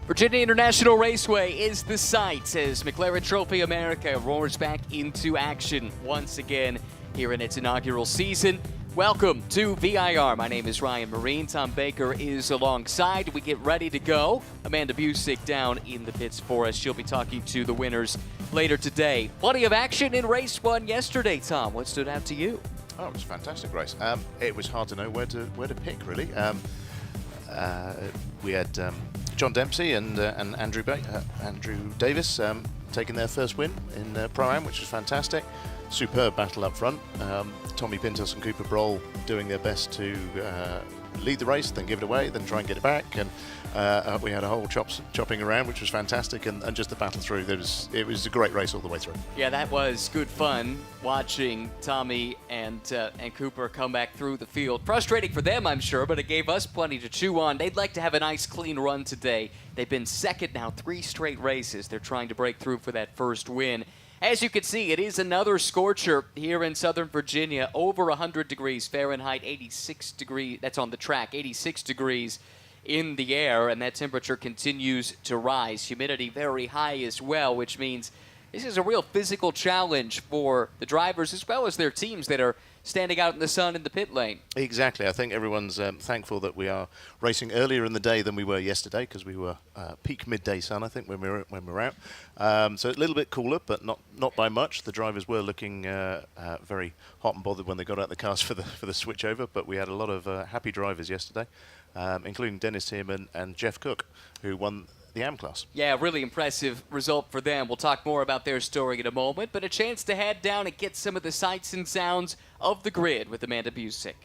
Virginia International Raceway is the site as McLaren Trophy America roars back into action once again here in its inaugural season. Welcome to VIR. My name is Ryan Marine. Tom Baker is alongside. We get ready to go. Amanda Busick down in the pits for us. She'll be talking to the winners later today. Plenty of action in race one yesterday, Tom. What stood out to you? Oh, it was a fantastic race. It was hard to know where to pick, really. We had John Dempsey and Andrew Davis taking their first win in ProAm, which was fantastic. Superb battle up front. Tommy Pintos and Cooper Broll doing their best to lead the race, then give it away, then try and get it back. And we had a whole chopping around, which was fantastic, and just the battle through. It was a great race all the way through. Yeah, that was good fun watching Tommy and Cooper come back through the field. Frustrating for them, I'm sure, but it gave us plenty to chew on. They'd like to have a nice, clean run today. They've been second now 3 straight races. They're trying to break through for that first win. As you can see, it is another scorcher here in Southern Virginia, over 100 degrees Fahrenheit, 86 degrees, that's on the track, 86 degrees in the air, and that temperature continues to rise. Humidity very high as well, which means this is a real physical challenge for the drivers as well as their teams that are standing out in the sun in the pit lane. Exactly. I think everyone's thankful that we are racing earlier in the day than we were yesterday, because we were peak midday sun, I think, when we were out. So a little bit cooler, but not by much. The drivers were looking very hot and bothered when they got out the cars for the switch over, but we had a lot of happy drivers yesterday, including Dennis Tierman and Jeff Cook, who won the AM class. Yeah, really impressive result for them. We'll talk more about their story in a moment, but a chance to head down and get some of the sights and sounds of the grid with Amanda Busick.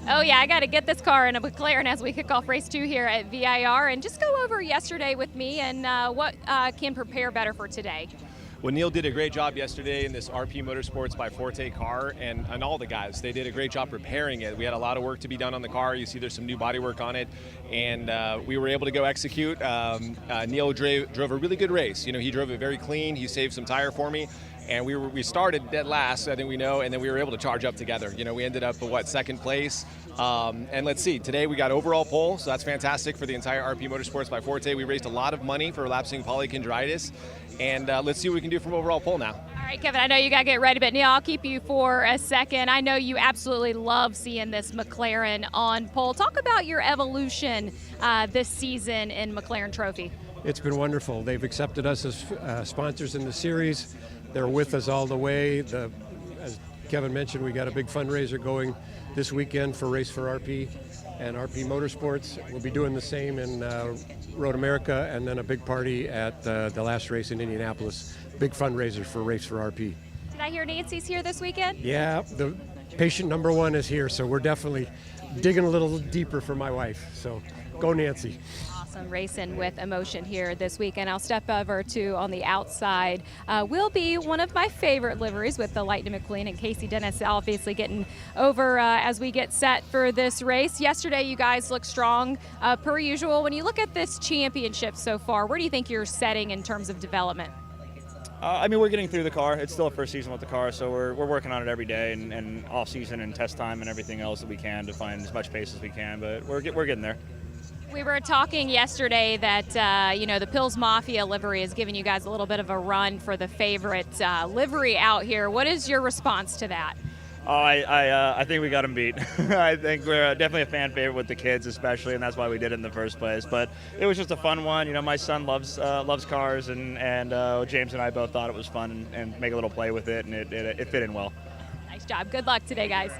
Oh yeah, I got to get this car in a McLaren as we kick off race 2 here at VIR, and just go over yesterday with me and what can prepare better for today. Well, Neil did a great job yesterday in this RP Motorsports by Forte car, and all the guys, they did a great job preparing it. We had a lot of work to be done on the car. You see there's some new body work on it, and we were able to go execute. Neil drove a really good race. You know, he drove it very clean. He saved some tire for me. And we started dead last, I think we know, and then we were able to charge up together. You know, we ended up at second place. And let's see, today we got overall pole, so that's fantastic for the entire RP Motorsports by Forte. We raised a lot of money for lapsing polychondritis, and let's see what we can do from overall pole now. All right, Kevin, I know you got to get ready, but Neil, I'll keep you for a second. I know you absolutely love seeing this McLaren on pole. Talk about your evolution this season in McLaren Trophy. It's been wonderful. They've accepted us as sponsors in the series. They're with us all the way. As Kevin mentioned, we got a big fundraiser going this weekend for Race for RP and RP Motorsports. We'll be doing the same in Road America, and then a big party at the last race in Indianapolis. Big fundraiser for Race for RP. Did I hear Nancy's here this weekend? Yeah, the patient number 1 is here, so we're definitely digging a little deeper for my wife. So go Nancy. Racing with emotion here this weekend. I'll step over to on the outside will be one of my favorite liveries with the Lightning McQueen and Casey Dennis obviously getting over as we get set for this race. Yesterday you guys look strong per usual. When you look at this championship so far, where do you think you're setting in terms of development? I mean, we're getting through the car. It's still a first season with the car, so we're working on it every day and off season and test time and everything else that we can to find as much pace as we can, but we're getting there. We were talking yesterday that, the Pills Mafia livery is giving you guys a little bit of a run for the favorite livery out here. What is your response to that? Oh, I think we got them beat. I think we're definitely a fan favorite with the kids especially, and that's why we did it in the first place. But it was just a fun one. You know, my son loves cars, and James and I both thought it was fun and make a little play with it, and it fit in well. Nice job. Good luck today, guys.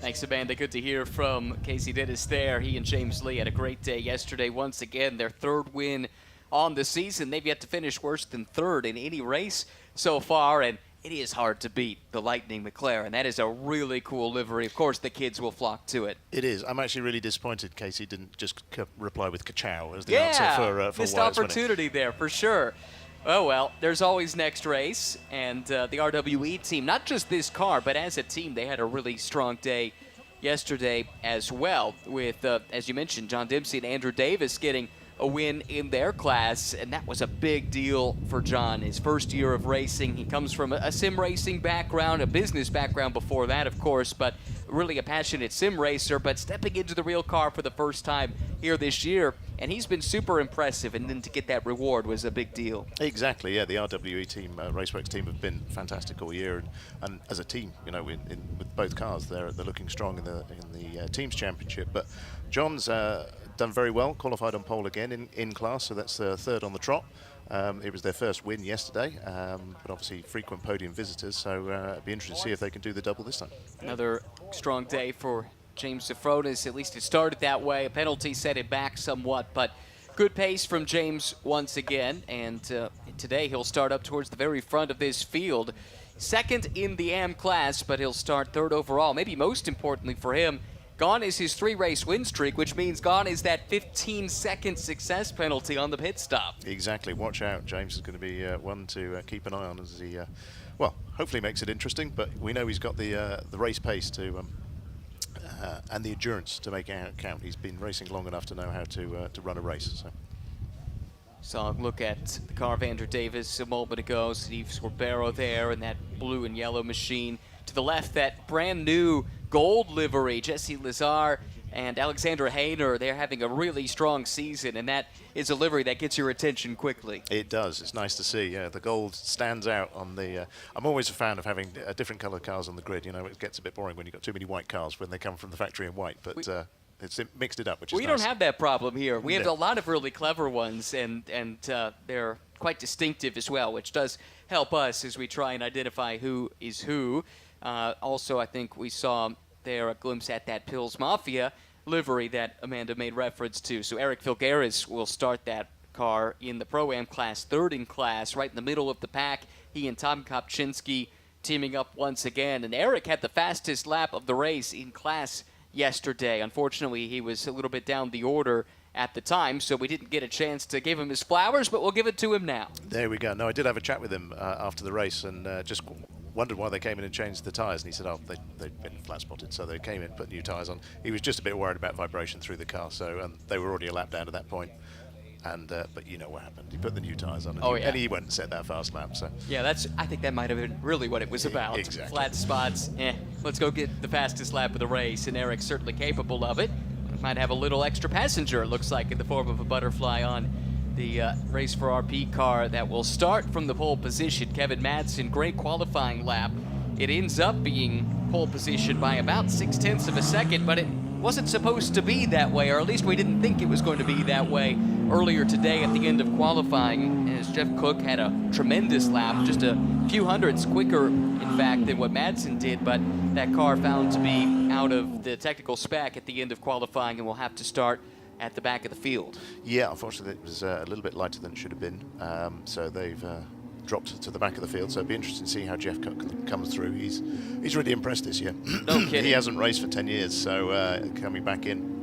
Thanks, Amanda. Good to hear from Casey Dennis there. He and James Lee had a great day yesterday. Once again, their 3rd win on the season. They've yet to finish worse than 3rd in any race so far, and it is hard to beat the Lightning McLaren. That is a really cool livery. Of course, the kids will flock to it. It is. I'm actually really disappointed Casey didn't just reply with ka-chow as the answer for missed why it's opportunity there for sure. Oh, well, there's always next race, and the RWE team, not just this car, but as a team, they had a really strong day yesterday as well with, as you mentioned, John Dempsey and Andrew Davis getting a win in their class, and that was a big deal for John. His first year of racing. He comes from a sim racing background, a business background before that, of course, but really a passionate sim racer, but stepping into the real car for the first time here this year, and he's been super impressive, and then to get that reward was a big deal. Exactly, yeah. The RWE team, Raceworks team, have been fantastic all year, and as a team, you know, with both cars, they're looking strong in the teams championship. But John's done very well, qualified on pole again in class, so that's third on the trot. It was their first win yesterday, but obviously frequent podium visitors, so it'd be interesting to see if they can do the double this time. Another strong day for James Safronis. At least it started that way. A penalty set it back somewhat, but good pace from James once again, and today he'll start up towards the very front of this field. Second in the AM class, but he'll start third overall. Maybe most importantly for him, gone is his 3-race win streak, which means gone is that 15-second success penalty on the pit stop. Exactly. Watch out. James is going to be one to keep an eye on as he, well, hopefully makes it interesting, but we know he's got the race pace to and the endurance to make it count. He's been racing long enough to know how to run a race. So look at the car of Andrew Davis a moment ago. Steve Sorbero there in that blue and yellow machine. To the left, that brand new gold livery, Jesse Lazare and Alexander Hainer. They're having a really strong season, and that is a livery that gets your attention quickly. It does. It's nice to see. Yeah, the gold stands out on the. I'm always a fan of having different colored cars on the grid. You know, it gets a bit boring when you've got too many white cars when they come from the factory in white, but it's mixed it up, which is nice. We don't have that problem here. We have a lot of really clever ones, and they're quite distinctive as well, which does help us as we try and identify who is who. Also, I think we saw there a glimpse at that Pils Mafia livery that Amanda made reference to. So Eric Filgaris will start that car in the Pro-Am class, third in class, right in the middle of the pack. He and Tom Kopczynski teaming up once again. And Eric had the fastest lap of the race in class yesterday. Unfortunately, he was a little bit down the order at the time, so we didn't get a chance to give him his flowers, but we'll give it to him now. There we go. No, I did have a chat with him after the race, and just wondered why they came in and changed the tyres, and he said, oh, they'd been flat spotted, so they came in, put new tyres on. He was just a bit worried about vibration through the car, so they were already a lap down at that point. And but you know what happened. He put the new tyres on, and he went and set that fast lap. So yeah, I think that might have been really what it was about. Exactly. Flat spots. Let's go get the fastest lap of the race, and Eric's certainly capable of it. Might have a little extra passenger, it looks like, in the form of a butterfly on the Race for RP car that will start from the pole position. Kevin Madsen, great qualifying lap. It ends up being pole position by about 0.6 of a second, but it wasn't supposed to be that way, or at least we didn't think it was going to be that way earlier today at the end of qualifying, as Jeff Cook had a tremendous lap, just a few hundredths quicker, in fact, than what Madsen did, but that car found to be out of the technical spec at the end of qualifying and will have to start at the back of the field. Yeah, unfortunately it was a little bit lighter than it should have been, so they've dropped to the back of the field, so it'll be interesting to see how Jeff Cook comes through. He's really impressed this year. No kidding. He hasn't raced for 10 years, so coming back in.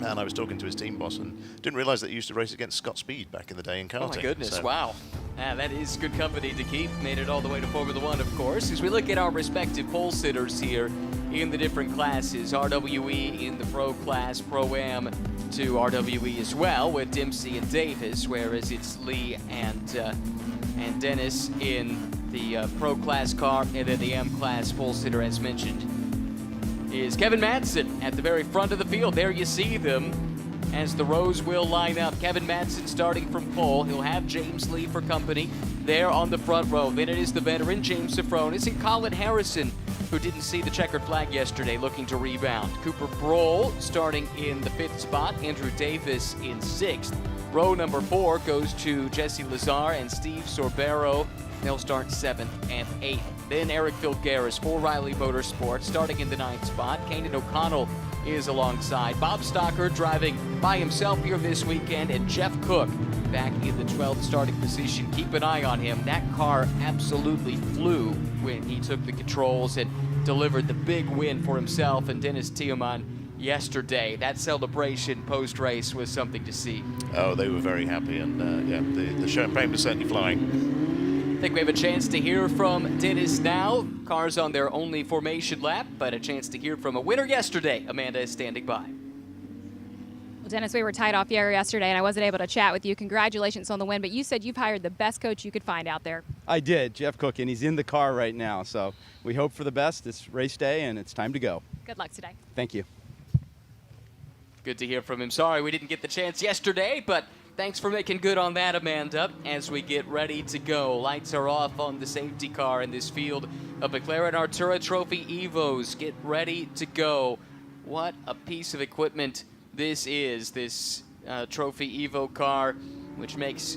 And I was talking to his team boss and didn't realise that he used to race against Scott Speed back in the day in karting. Oh my goodness, wow. That is good company to keep. Made it all the way to Formula One, of course. As we look at our respective pole sitters here in the different classes, RWE in the Pro class, Pro-Am to RWE as well, with Dempsey and Davis, whereas it's Lee and Dennis in the Pro class car, and then the M class pole sitter, as mentioned, is Kevin Madsen at the very front of the field. There you see them as the rows will line up. Kevin Madsen starting from pole. He'll have James Lee for company there on the front row. Then it is the veteran James Safronis and Colin Harrison, who didn't see the checkered flag yesterday, looking to rebound. Cooper Brohl starting in the 5th spot. Andrew Davis in 6th. Row number 4 goes to Jesse Lazare and Steve Sorbero. They'll start 7th and 8th. Then Eric Filgaris for Riley Motorsports starting in the 9th spot. Kanan O'Connell is alongside. Bob Stocker driving by himself here this weekend, and Jeff Cook back in the 12th starting position. Keep an eye on him. That car absolutely flew when he took the controls and delivered the big win for himself and Dennis Tiemann yesterday. That celebration post-race was something to see. Oh, they were very happy, and yeah, the champagne was certainly flying. I think we have a chance to hear from Dennis now. Cars on their only formation lap, but a chance to hear from a winner yesterday. Amanda is standing by. Dennis, we were tied off the air yesterday, and I wasn't able to chat with you. Congratulations on the win, but you said you've hired the best coach you could find out there. I did, Jeff Cook, and he's in the car right now. So we hope for the best. It's race day, and it's time to go. Good luck today. Thank you. Good to hear from him. Sorry we didn't get the chance yesterday, but thanks for making good on that, Amanda, as we get ready to go. Lights are off on the safety car in this field of McLaren Artura Trophy Evos. Get ready to go. What a piece of equipment this is, this Trophy Evo car, which makes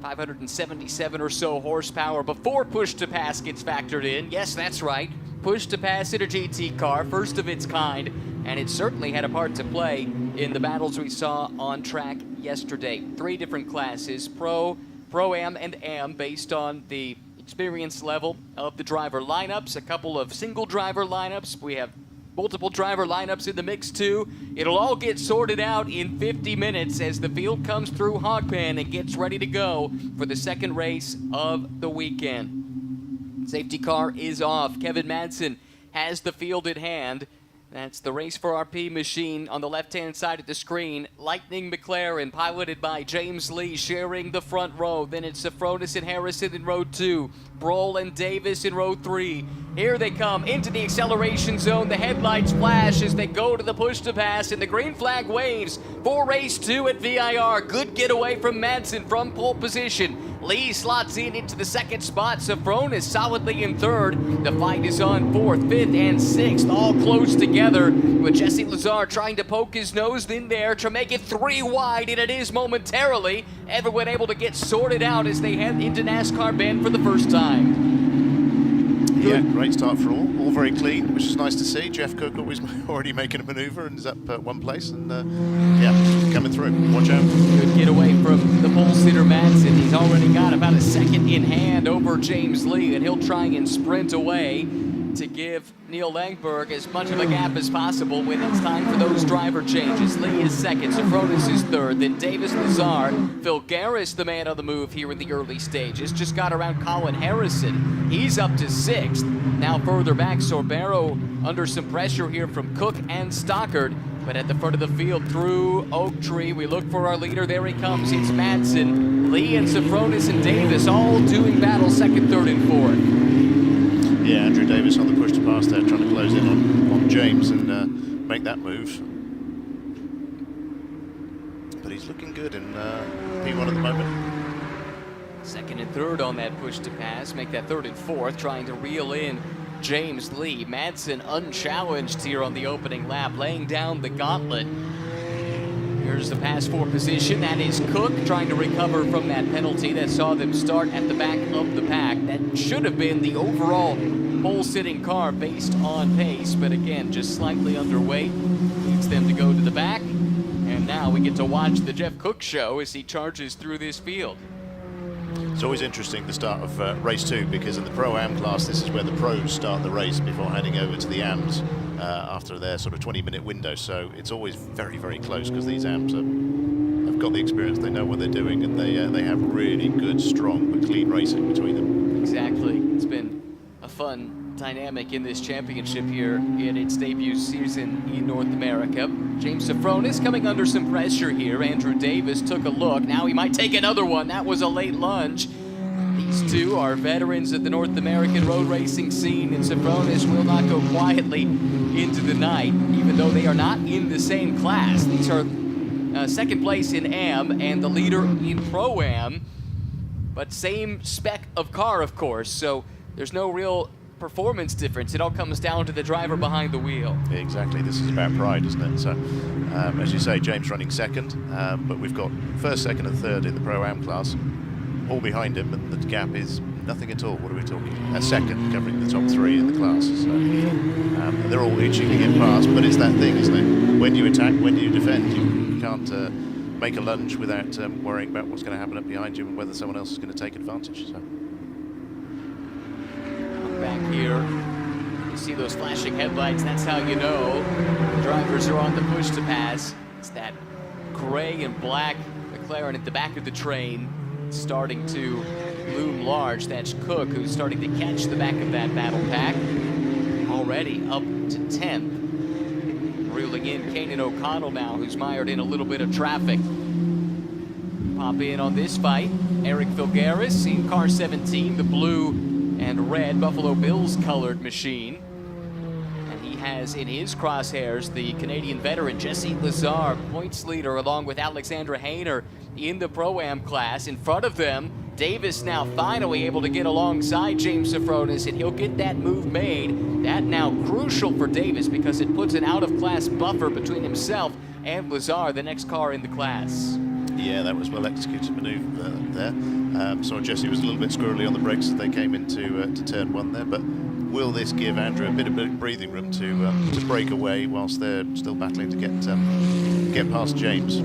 577 or so horsepower before push-to-pass gets factored in. Yes, that's right. Push-to-pass in a GT car, first of its kind, and it certainly had a part to play in the battles we saw on track yesterday. 3 different classes, Pro, Pro-Am, and Am, based on the experience level of the driver lineups. A couple of single driver lineups. We have multiple driver lineups in the mix too. It'll all get sorted out in 50 minutes as the field comes through Hogpen and gets ready to go for the second race of the weekend. Safety car is off. Kevin Madsen has the field at hand. That's the Race for RP machine on the left-hand side of the screen. Lightning McLaren, piloted by James Lee, sharing the front row. Then it's Safronis and Harrison in row 2. Broll and Davis in row 3. Here they come into the acceleration zone. The headlights flash as they go to the push-to-pass, and the green flag waves for race 2 at VIR. Good getaway from Madsen from pole position. Lee slots in into the second spot. Safronis solidly in third. The fight is on 4th, 5th, and 6th, all close together, with Jesse Lazare trying to poke his nose in there to make it 3 wide, and it is momentarily. Everyone able to get sorted out as they head into NASCAR Bend for the first time. Yeah, great start for all very clean, which is nice to see. Jeff Cook already making a maneuver and is up one place, and yeah, coming through. Watch out. Good getaway from the pole sitter Madsen. He's already got about a second in hand over James Lee, and he'll try and sprint away to give Neil Langberg as much of a gap as possible when it's time for those driver changes. Lee is second, Safronis is third, then Davis Lazare. Phil Garris, the man on the move here in the early stages, just got around Colin Harrison. He's up to 6th. Now further back, Sorbero under some pressure here from Cook and Stockard. But at the front of the field through Oak Tree, we look for our leader. There he comes. It's Madsen, Lee, and Safronis and Davis all doing battle 2nd, 3rd, and 4th. Yeah, Andrew Davis on the push to pass there, trying to close in on James and make that move. But he's looking good in P1 at the moment. 2nd and 3rd on that push to pass, make that 3rd and 4th, trying to reel in James Lee. Madsen unchallenged here on the opening lap, laying down the gauntlet. Here's the pass for position. That is Cook trying to recover from that penalty that saw them start at the back of the pack. That should have been the overall pole-sitting car based on pace, but again, just slightly underweight. Leads them to go to the back. And now we get to watch the Jeff Cook show as he charges through this field. It's always interesting the start of race 2, because in the Pro-Am class, this is where the pros start the race before heading over to the Ams after their sort of 20-minute window. So it's always very, very close, because these Ams have got the experience, they know what they're doing, and they have really good, strong, but clean racing between them. Exactly. It's been a fun dynamic in this championship here in its debut season in North America. James Safronis coming under some pressure here. Andrew Davis took a look. Now he might take another one. That was a late lunge. These two are veterans of the North American road racing scene, and Safronis will not go quietly into the night, even though they are not in the same class. These are second place in Am and the leader in Pro-Am, but same spec of car, of course, so there's no real performance difference. It all comes down to the driver behind the wheel. Exactly. This is about pride, isn't it? So, as you say, James running 2nd, but we've got 1st, 2nd, and 3rd in the Pro-Am class, all behind him, and the gap is nothing at all. What are we talking? A 2nd, covering the top 3 in the class. So, they're all itching to get past, but it's that thing, isn't it? When you attack, when you defend, you can't make a lunge without worrying about what's going to happen up behind you and whether someone else is going to take advantage. So. Back here, you see those flashing headlights. That's how you know the drivers are on the push to pass. It's that gray and black McLaren at the back of the train starting to loom large. That's Cook, who's starting to catch the back of that battle pack. Already up to 10th. Reeling in Kanan O'Connell now, who's mired in a little bit of traffic. Pop in on this fight. Eric Filgaris in car 17, the blue and red Buffalo Bills colored machine. And he has in his crosshairs the Canadian veteran Jesse Lazare, points leader, along with Alexandra Hainer in the Pro-Am class. In front of them, Davis now finally able to get alongside James Safronis, and he'll get that move made. That now crucial for Davis because it puts an out-of-class buffer between himself and Lazare, the next car in the class. Yeah, that was well executed maneuver there. Saw Jesse was a little bit squirrely on the brakes as they came into to turn 1 there, but will this give Andrew a bit of breathing room to break away whilst they're still battling to get past James?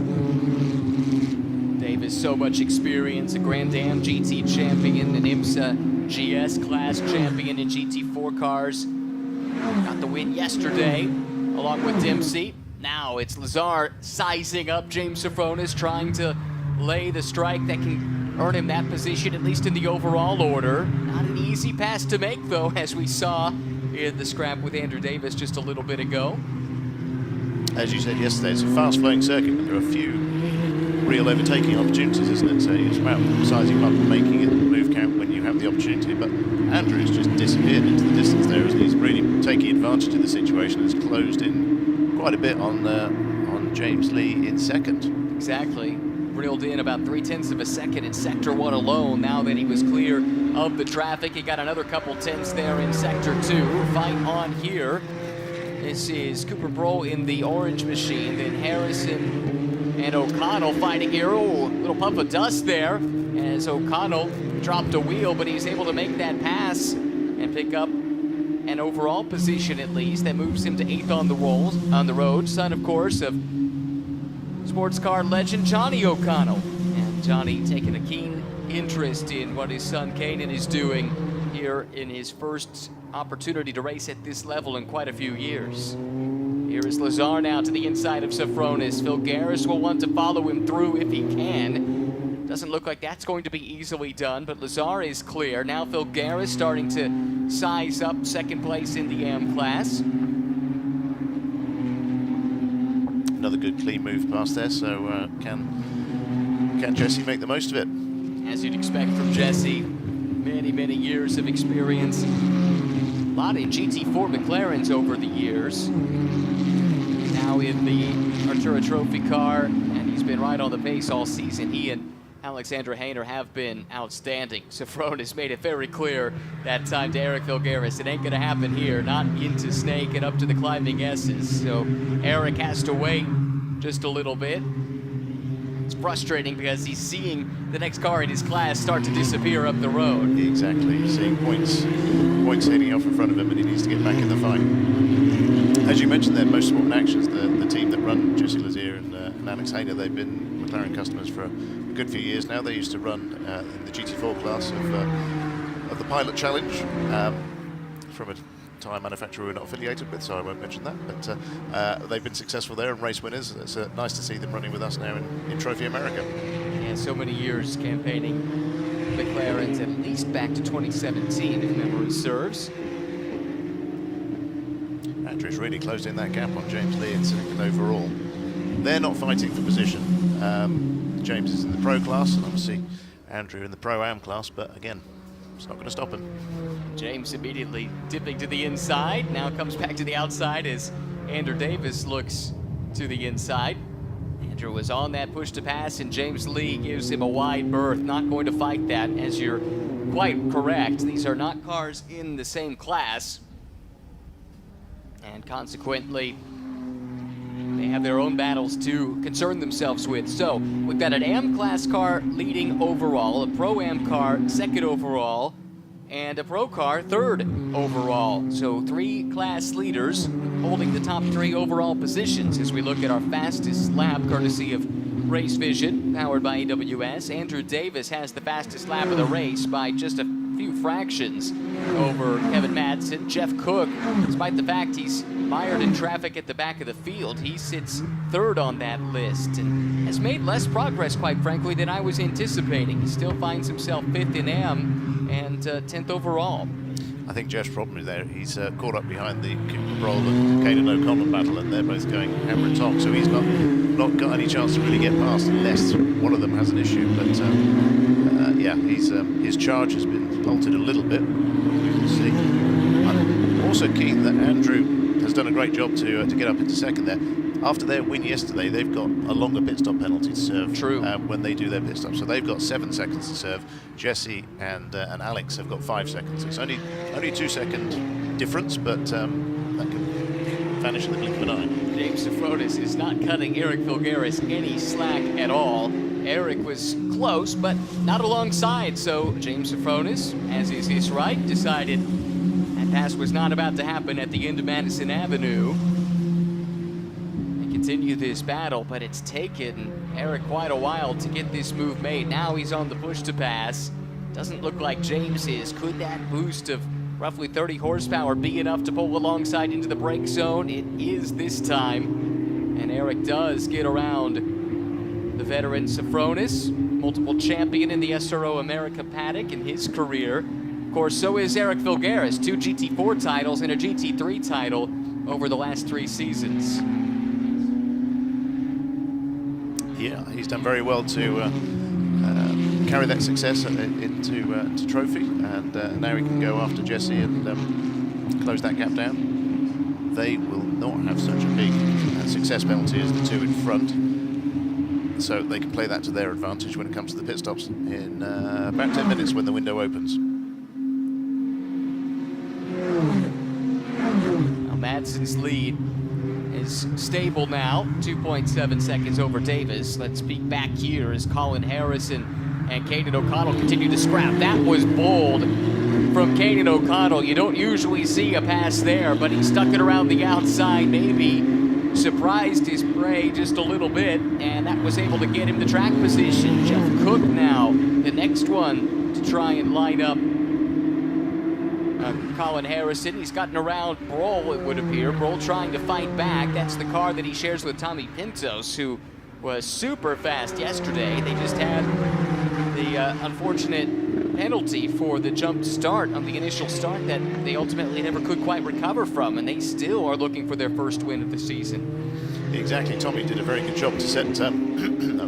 Davis, so much experience, a Grand Am GT champion, an IMSA GS class champion in GT4 cars. Got the win yesterday, along with Dempsey. Now it's Lazare sizing up James Safronis, trying to lay the strike that can earn him that position, at least in the overall order. Not an easy pass to make, though, as we saw in the scrap with Andrew Davis just a little bit ago. As you said yesterday, it's a fast-flowing circuit, but there are a few real overtaking opportunities, isn't it? So it's about sizing up and making it move count when you have the opportunity. But Andrew's just disappeared into the distance there, isn't he? He's really taking advantage of the situation. Has closed in quite a bit on James Lee in second. Exactly. Reeled in about 0.3 of a second in Sector 1 alone. Now that he was clear of the traffic, he got another couple tenths there in Sector 2. Fight on here. This is Cooper Bro in the orange machine, then Harrison and O'Connell fighting here. Oh, little puff of dust there as O'Connell dropped a wheel, but he's able to make that pass and pick up an overall position at least. That moves him to 8th on the road. Son, of course, of sports car legend Johnny O'Connell. And Johnny taking a keen interest in what his son Kanan is doing here in his first opportunity to race at this level in quite a few years. Here is Lazare now to the inside of Safronis. Filgaris will want to follow him through if he can. Doesn't look like that's going to be easily done, but Lazare is clear. Now Filgaris starting to size up second place in the AM class. Another good clean move past there, so can Jesse make the most of it? As you'd expect from Jesse, many years of experience. A lot in GT4 McLarens over the years. Now in the Artura Trophy car, and he's been right on the pace all season. He and Alexandra Hainer have been outstanding. Safronis made it very clear that time to Eric Filgaris. It ain't gonna happen here, not into Snake and up to the climbing S's. So Eric has to wait just a little bit. It's frustrating because he's seeing the next car in his class start to disappear up the road. Exactly, he's seeing points heading off in front of him, and he needs to get back in the fight. As you mentioned there, Motorsport in Actions, the team that run Jesse Lazare and Alex Hainer, they've been McLaren customers for a good few years now. They used to run in the GT4 class of the Pilot Challenge from a tyre manufacturer we're not affiliated with, so I won't mention that, but they've been successful there and race winners. It's nice to see them running with us now in Trophy America. Yeah, so many years campaigning McLaren's, at least back to 2017 if memory serves. Andrew's really closed in that gap on James Lee in second overall. They're not fighting for position. James is in the Pro class, and obviously Andrew in the Pro-Am class, but again, it's not going to stop him. James immediately dipping to the inside, now comes back to the outside as Andrew Davis looks to the inside. Andrew was on that push to pass, and James Lee gives him a wide berth. Not going to fight that, as you're quite correct. These are not cars in the same class, and consequently, they have their own battles to concern themselves with. So we've got an AM class car leading overall, a Pro-Am car second overall, and a Pro car third overall. So 3 class leaders holding the top 3 overall positions as we look at our fastest lap, courtesy of Race Vision, powered by AWS. Andrew Davis has the fastest lap of the race by just a few fractions over Kevin Madsen. Jeff Cook, despite the fact he's mired in traffic at the back of the field, he sits third on that list and has made less progress, quite frankly, than I was anticipating. He still finds himself 5th in AM and 10th overall. I think Jeff's problem is there. He's caught up behind the Cooper Broll and Caden O'Connor battle, and they're both going hammer and tong. So he's not got any chance to really get past unless one of them has an issue. But yeah, his charge has been halted a little bit. We will see. I'm also keen that Andrew has done a great job to get up into second there. After their win yesterday, they've got a longer pit stop penalty to serve. True. When they do their pit stop. So they've got 7 seconds to serve. Jesse and Alex have got 5 seconds. It's only a 2-second difference, but that can vanish in the blink of an eye. James Safronis is not cutting Eric Filgaris any slack at all. Eric was close, but not alongside. So James Safronis, as is his right, decided that pass was not about to happen at the end of Madison Avenue. Continue this battle, but it's taken Eric quite a while to get this move made. Now he's on the push to pass. Doesn't look like James is. Could that boost of roughly 30 horsepower be enough to pull alongside into the brake zone? It is this time, and Eric does get around the veteran Safronis, multiple champion in the SRO America paddock in his career. Of course, so is Eric Filgaris, 2 GT4 titles and a GT3 title over the last 3 seasons. Yeah, he's done very well to carry that success into trophy, and now he can go after Jesse and close that gap down. They will not have such a big success penalty as the 2 in front, so they can play that to their advantage when it comes to the pit stops in about 10 minutes when the window opens. Now Madsen's lead is stable now, 2.7 seconds over Davis. Let's peek back here as Colin Harrison and Caden O'Connell continue to scrap. That was bold from Caden O'Connell. You don't usually see a pass there, but he stuck it around the outside, maybe surprised his prey just a little bit, and that was able to get him the track position. Jeff Cook now, the next one to try and line up Colin Harrison. He's gotten around Broll, it would appear. Broll trying to fight back. That's the car that he shares with Tommy Pintos, who was super fast yesterday. They just had the unfortunate penalty for the jump start on the initial start that they ultimately never could quite recover from, and they still are looking for their first win of the season. Exactly, Tommy did a very good job to set a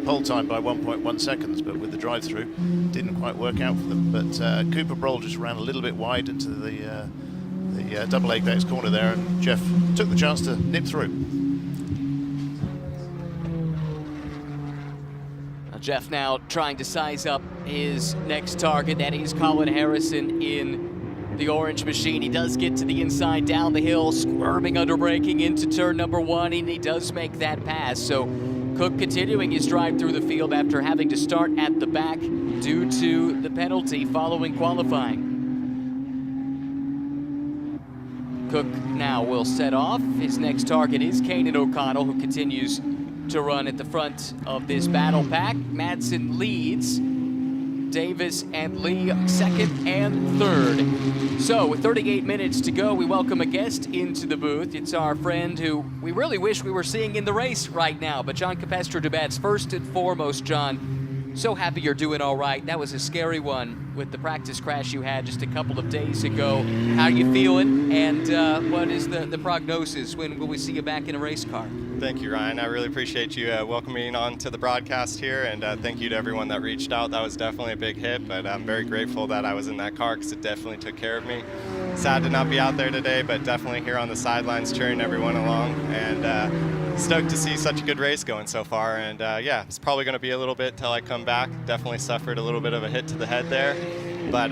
pole time by 1.1 seconds, but with the drive-through, didn't quite work out for them. But Cooper Broll just ran a little bit wide into the double apex corner there, and Jeff took the chance to nip through. Jeff now trying to size up his next target. That is Colin Harrison in the orange machine. He does get to the inside down the hill, squirming under braking into turn number 1, and he does make that pass. So Cook continuing his drive through the field after having to start at the back due to the penalty following qualifying. Cook now will set off. His next target is Caden O'Connell, who continues to run at the front of this battle pack. Madsen leads. Davis and Lee second and third. So with 38 minutes to go, we welcome a guest into the booth. It's our friend who we really wish we were seeing in the race right now, but John Capestro-Dubats. First and foremost, John, so happy you're doing all right. That was a scary one with the practice crash you had just a couple of days ago. How are you feeling, and what is the prognosis? When will we see you back in a race car? Thank you, Ryan. I really appreciate you welcoming on to the broadcast here, and thank you to everyone that reached out. That was definitely a big hit, but I'm very grateful that I was in that car because it definitely took care of me. Sad to not be out there today, but definitely here on the sidelines cheering everyone along, and stoked to see such a good race going so far. And yeah, it's probably going to be a little bit till I come back. Definitely suffered a little bit of a hit to the head there, but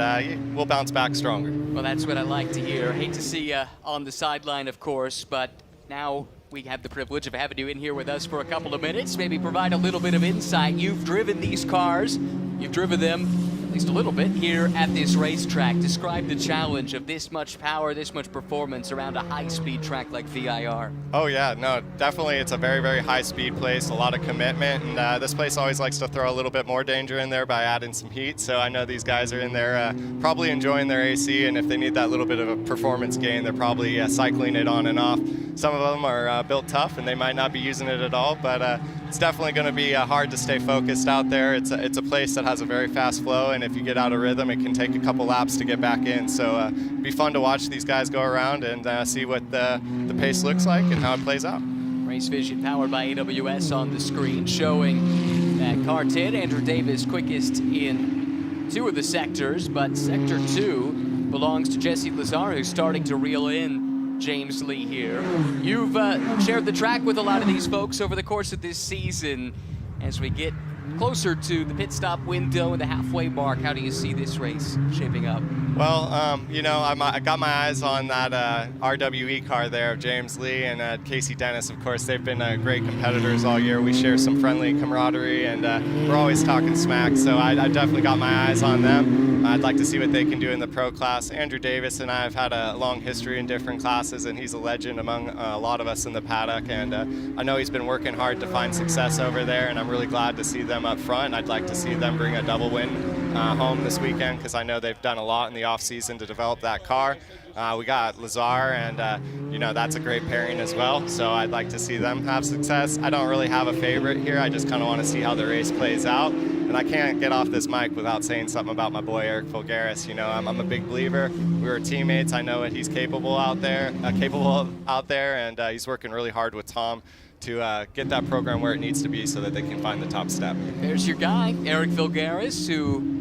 we'll bounce back stronger. Well, that's what I like to hear. Hate to see you on the sideline, of course, but now we have the privilege of having you in here with us for a couple of minutes, maybe provide a little bit of insight. You've driven these cars, you've driven them at least a little bit here at this racetrack. Describe the challenge of this much power, this much performance around a high-speed track like VIR. Oh yeah, no, definitely it's a very, very high-speed place, a lot of commitment, and this place always likes to throw a little bit more danger in there by adding some heat, so I know these guys are in there probably enjoying their AC, and if they need that little bit of a performance gain, they're probably cycling it on and off. some of them are built tough and they might not be using it at all, but it's definitely going to be hard to stay focused out there. It's a place that has a very fast flow, and if you get out of rhythm, it can take a couple laps to get back in. So it'd be fun to watch these guys go around and see what the pace looks like and how it plays out. Race Vision powered by AWS on the screen showing that car 10, Andrew Davis, quickest in 2 of the sectors, but sector 2 belongs to Jesse Lazare, who's starting to reel in James Lee here. You've shared the track with a lot of these folks over the course of this season. As we get closer to the pit stop window and the halfway mark, how do you see this race shaping up? Well, you know, I got my eyes on that RWE car there of James Lee and Casey Dennis. Of course, they've been great competitors all year. We share some friendly camaraderie, and we're always talking smack, so I definitely got my eyes on them. I'd like to see what they can do in the pro class. Andrew Davis and I have had a long history in different classes, and he's a legend among a lot of us in the paddock, and I know he's been working hard to find success over there, and I'm really glad to see them up front. I'd like to see them bring a double win home this weekend, because I know they've done a lot in the off season to develop that car. We got Lazare, and you know, that's a great pairing as well, so I'd like to see them have success. I don't really have a favorite here. I just kind of want to see how the race plays out, and I can't get off this mic without saying something about my boy Eric Fulgaris. You know, I'm a big believer. We were teammates. I know what he's capable out there, and he's working really hard with Tom to get that program where it needs to be so that they can find the top step. There's your guy, Eric Fulgaris, who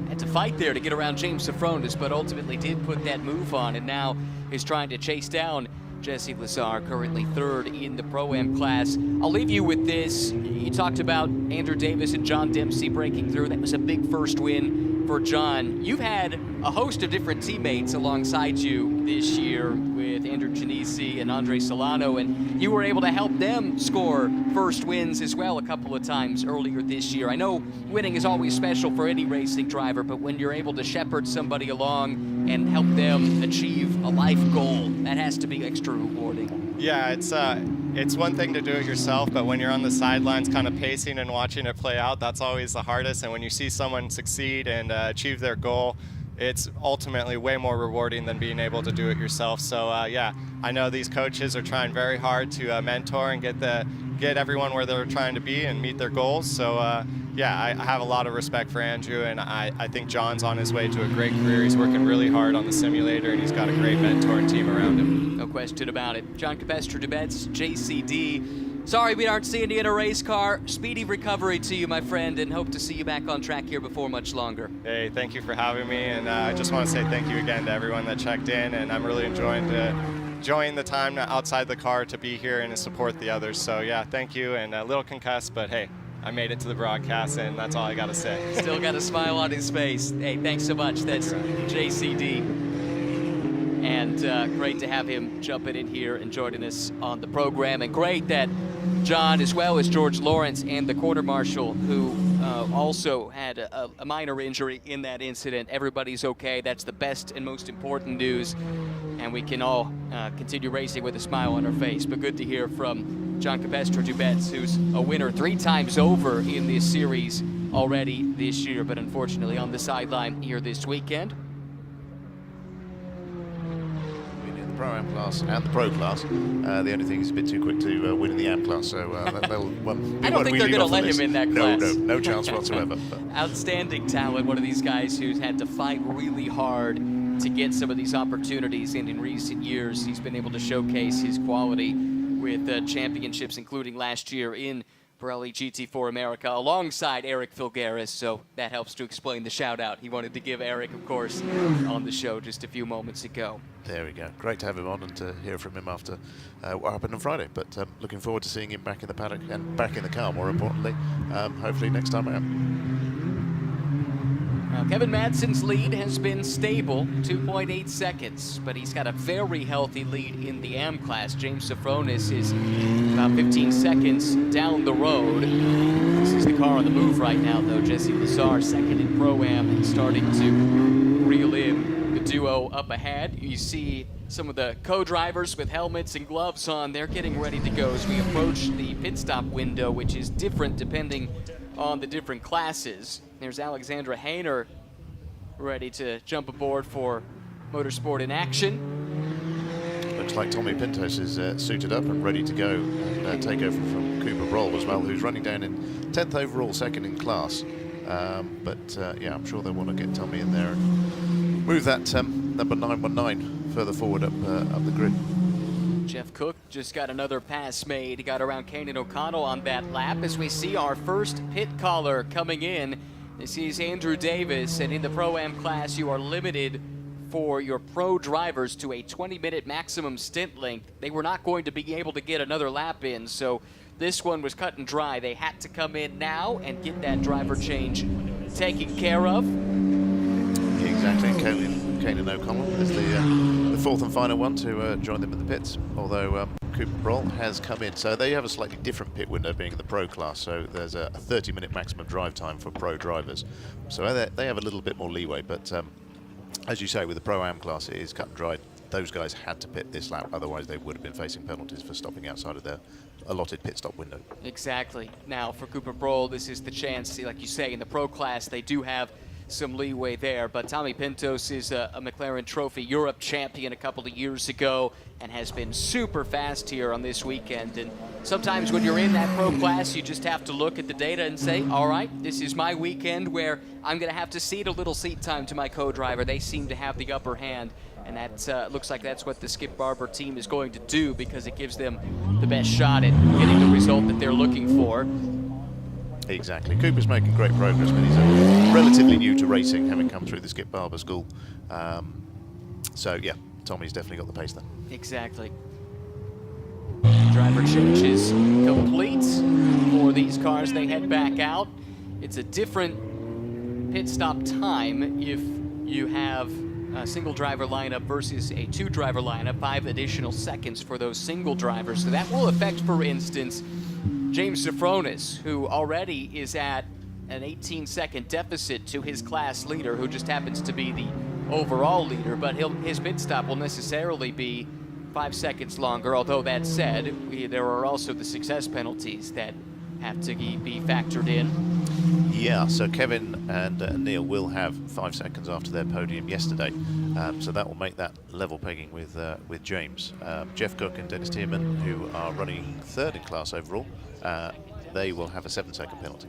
had to fight there to get around James Safronis, but ultimately did put that move on, and now is trying to chase down Jesse Lazare, currently 3rd in the Pro-Am class. I'll leave you with this. You talked about Andrew Davis and John Dempsey breaking through. That was a big first win for John. You've had a host of different teammates alongside you this year with Andrew Janisi and Andre Solano, and you were able to help them score first wins as well a couple of times earlier this year. I know winning is always special for any racing driver, but when you're able to shepherd somebody along and help them achieve a life goal, that has to be extra rewarding. Yeah, it's one thing to do it yourself, but when you're on the sidelines kind of pacing and watching it play out, that's always the hardest. And when you see someone succeed and achieve their goal, it's ultimately way more rewarding than being able to do it yourself. So yeah, I know these coaches are trying very hard to mentor and get everyone where they're trying to be and meet their goals. So yeah, I have a lot of respect for Andrew, and I think John's on his way to a great career. He's working really hard on the simulator, and he's got a great mentor and team around him. No question about it. John Capestre Dubets, JCD. Sorry we aren't seeing you in a race car. Speedy recovery to you, my friend, and hope to see you back on track here before much longer. Hey, thank you for having me, and I just want to say thank you again to everyone that checked in, and I'm really enjoying the time outside the car to be here and to support the others. So yeah, thank you, and a little concussed, but hey, I made it to the broadcast, and that's all I got to say. Still got a smile on his face. Hey, thanks so much. That's JCD. And great to have him jumping in here and joining us on the program. And great that John, as well as George Lawrence and the quarter marshal, who also had a minor injury in that incident. Everybody's okay. That's the best and most important news. And we can all continue racing with a smile on our face. But good to hear from John Capestre Dubets, who's a winner 3 times over in this series already this year, but unfortunately on the sideline here this weekend. The Pro-Am class and the Pro class. The only thing is a bit too quick to win in the Am class, so they'll I don't think they're going to let him in that class. No chance whatsoever. Outstanding talent, one of these guys who's had to fight really hard to get some of these opportunities, and in recent years he's been able to showcase his quality with championships, including last year in Pirelli GT4 America alongside Eric Fulgaris, so that helps to explain the shout out he wanted to give Eric, of course, on the show just a few moments ago. There we go. Great to have him on and to hear from him after what happened on Friday, but looking forward to seeing him back in the paddock and back in the car, more importantly, hopefully next time out. Now, Kevin Madsen's lead has been stable, 2.8 seconds, but he's got a very healthy lead in the Am class. James Safronis is about 15 seconds down the road. This is the car on the move right now, though. Jesse Lazare, second in Pro-Am, and starting to reel in the duo up ahead. You see some of the co-drivers with helmets and gloves on. They're getting ready to go as we approach the pit stop window, which is different depending on the different classes. There's Alexandra Hainer ready to jump aboard for Motorsport in Action. Looks looks like Tommy Pintos is suited up and ready to go and take over from Cooper Broll as well, who's running down in 10th overall, second in class. Yeah, I'm sure they want to get Tommy in there and move that number 919 further forward up the grid. Jeff Cook just got another pass made. He got around Kanan O'Connell on that lap as we see our first pit caller coming in. This is Andrew Davis, and in the Pro-Am class, you are limited for your pro drivers to a 20-minute maximum stint length. They were not going to be able to get another lap in, so this one was cut and dry. They had to come in now and get that driver change taken care of. Yeah, exactly. Kanan O'Connell is the fourth and final one to join them in the pits, although Cooper Broll has come in. So they have a slightly different pit window being in the pro class, so there's a 30-minute maximum drive time for pro drivers. So they have a little bit more leeway, but as you say, with the Pro-Am class, it is cut and dried. Those guys had to pit this lap, otherwise they would have been facing penalties for stopping outside of their allotted pit stop window. Exactly. Now for Cooper Broll, this is the chance, like you say, in the pro class, they do have some leeway there, but Tommy Pintos is a McLaren Trophy Europe champion a couple of years ago and has been super fast here on this weekend. And sometimes when you're in that pro class, you just have to look at the data and say, all right, this is my weekend where I'm going to have to cede a little seat time to my co-driver. They seem to have the upper hand, and that looks like that's what the Skip Barber team is going to do, because it gives them the best shot at getting the result that they're looking for. Exactly. Cooper's making great progress, but he's relatively new to racing, having come through the Skip Barber school. So yeah, Tommy's definitely got the pace there. Exactly. Driver change is complete for these cars. They head back out. It's a different pit stop time if you have a single driver lineup versus a two driver lineup, 5 additional seconds for those single drivers. So that will affect, for instance, James Safronis, who already is at an 18-second deficit to his class leader, who just happens to be the overall leader, but his pit stop will necessarily be 5 seconds longer. Although that said, there are also the success penalties that have to be factored in. Yeah, so Kevin and Neil will have 5 seconds after their podium yesterday, so that will make that level pegging with James. Jeff Cook and Dennis Tierman, who are running third in class overall, they will have a 7-second penalty.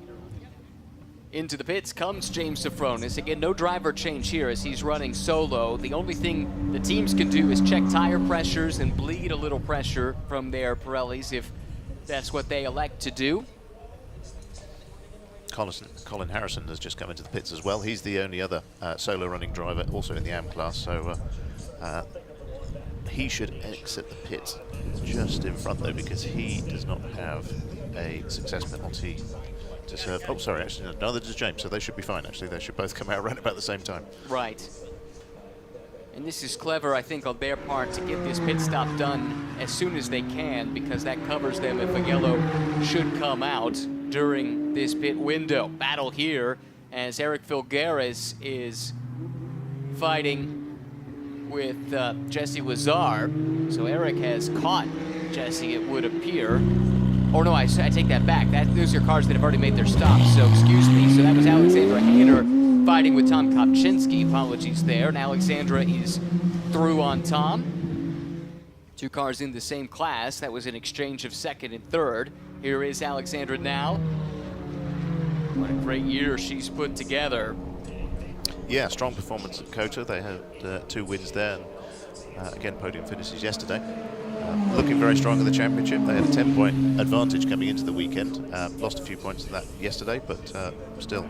Into the pits comes James Safronis. Again, no driver change here as he's running solo. The only thing the teams can do is check tire pressures and bleed a little pressure from their Pirellis if that's what they elect to do. Colin Harrison has just come into the pits as well. He's the only other solo running driver, also in the AM class, so he should exit the pits just in front though, because he does not have a success penalty to serve. Oh, sorry, actually, neither does James, so they should be fine, actually. They should both come out around about the same time. Right. And this is clever, I think, on their part to get this pit stop done as soon as they can, because that covers them if a yellow should come out during this pit window. Battle here as Eric Filgueres is fighting with Jesse Lazare. So Eric has caught Jesse, it would appear. Or no, I take that back. Those are cars that have already made their stops, so excuse me. So that was Alexandra Hainer fighting with Tom Kopczynski. Apologies there. And Alexandra is through on Tom. 2 cars in the same class. That was an exchange of second and third. Here is Alexandra now. What a great year she's put together. Yeah, strong performance at COTA. They had 2 wins there. And, again, podium finishes yesterday. Looking very strong in the championship. They had a 10-point advantage coming into the weekend. Lost a few points in that yesterday, but still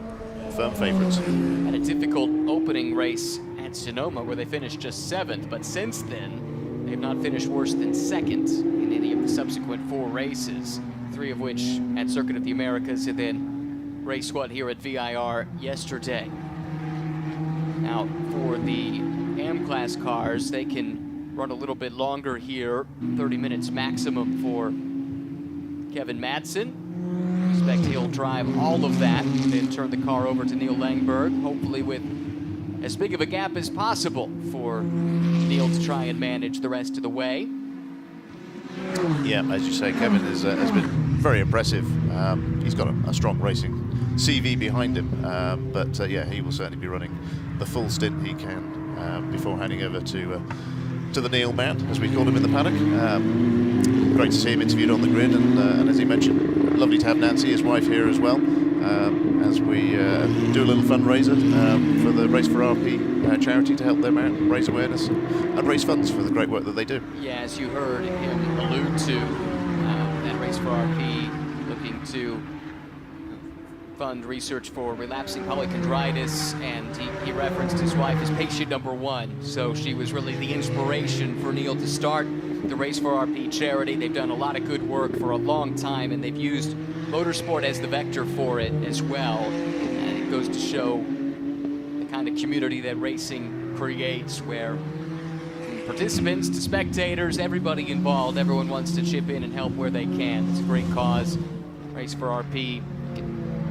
firm favourites. Had a difficult opening race at Sonoma where they finished just 7th, but since then they've not finished worse than 2nd in any of the subsequent 4 races, 3 of which at Circuit of the Americas and then race 1 here at VIR yesterday. Now for the AM class cars, they can run a little bit longer here, 30 minutes maximum for Kevin Madsen. Expect he'll drive all of that and then turn the car over to Neil Langberg, hopefully with as big of a gap as possible for Neil to try and manage the rest of the way. Yeah, as you say, Kevin has been very impressive. He's got a strong racing CV behind him, but yeah, he will certainly be running the full stint he can before handing over to to the Neil man, as we call him in the paddock. Great to see him interviewed on the grid, and as he mentioned, lovely to have Nancy, his wife, here as well, as we do a little fundraiser for the Race for RP charity to help them out, raise awareness and raise funds for the great work that they do. Yeah, as you heard him allude to, that Race for RP looking to fund research for relapsing polychondritis, and he referenced his wife as patient number 1. So she was really the inspiration for Neil to start the Race for RP charity. They've done a lot of good work for a long time, and they've used motorsport as the vector for it as well. And it goes to show the kind of community that racing creates, where from participants to spectators, everybody involved, everyone wants to chip in and help where they can. It's a great cause. Race for RP.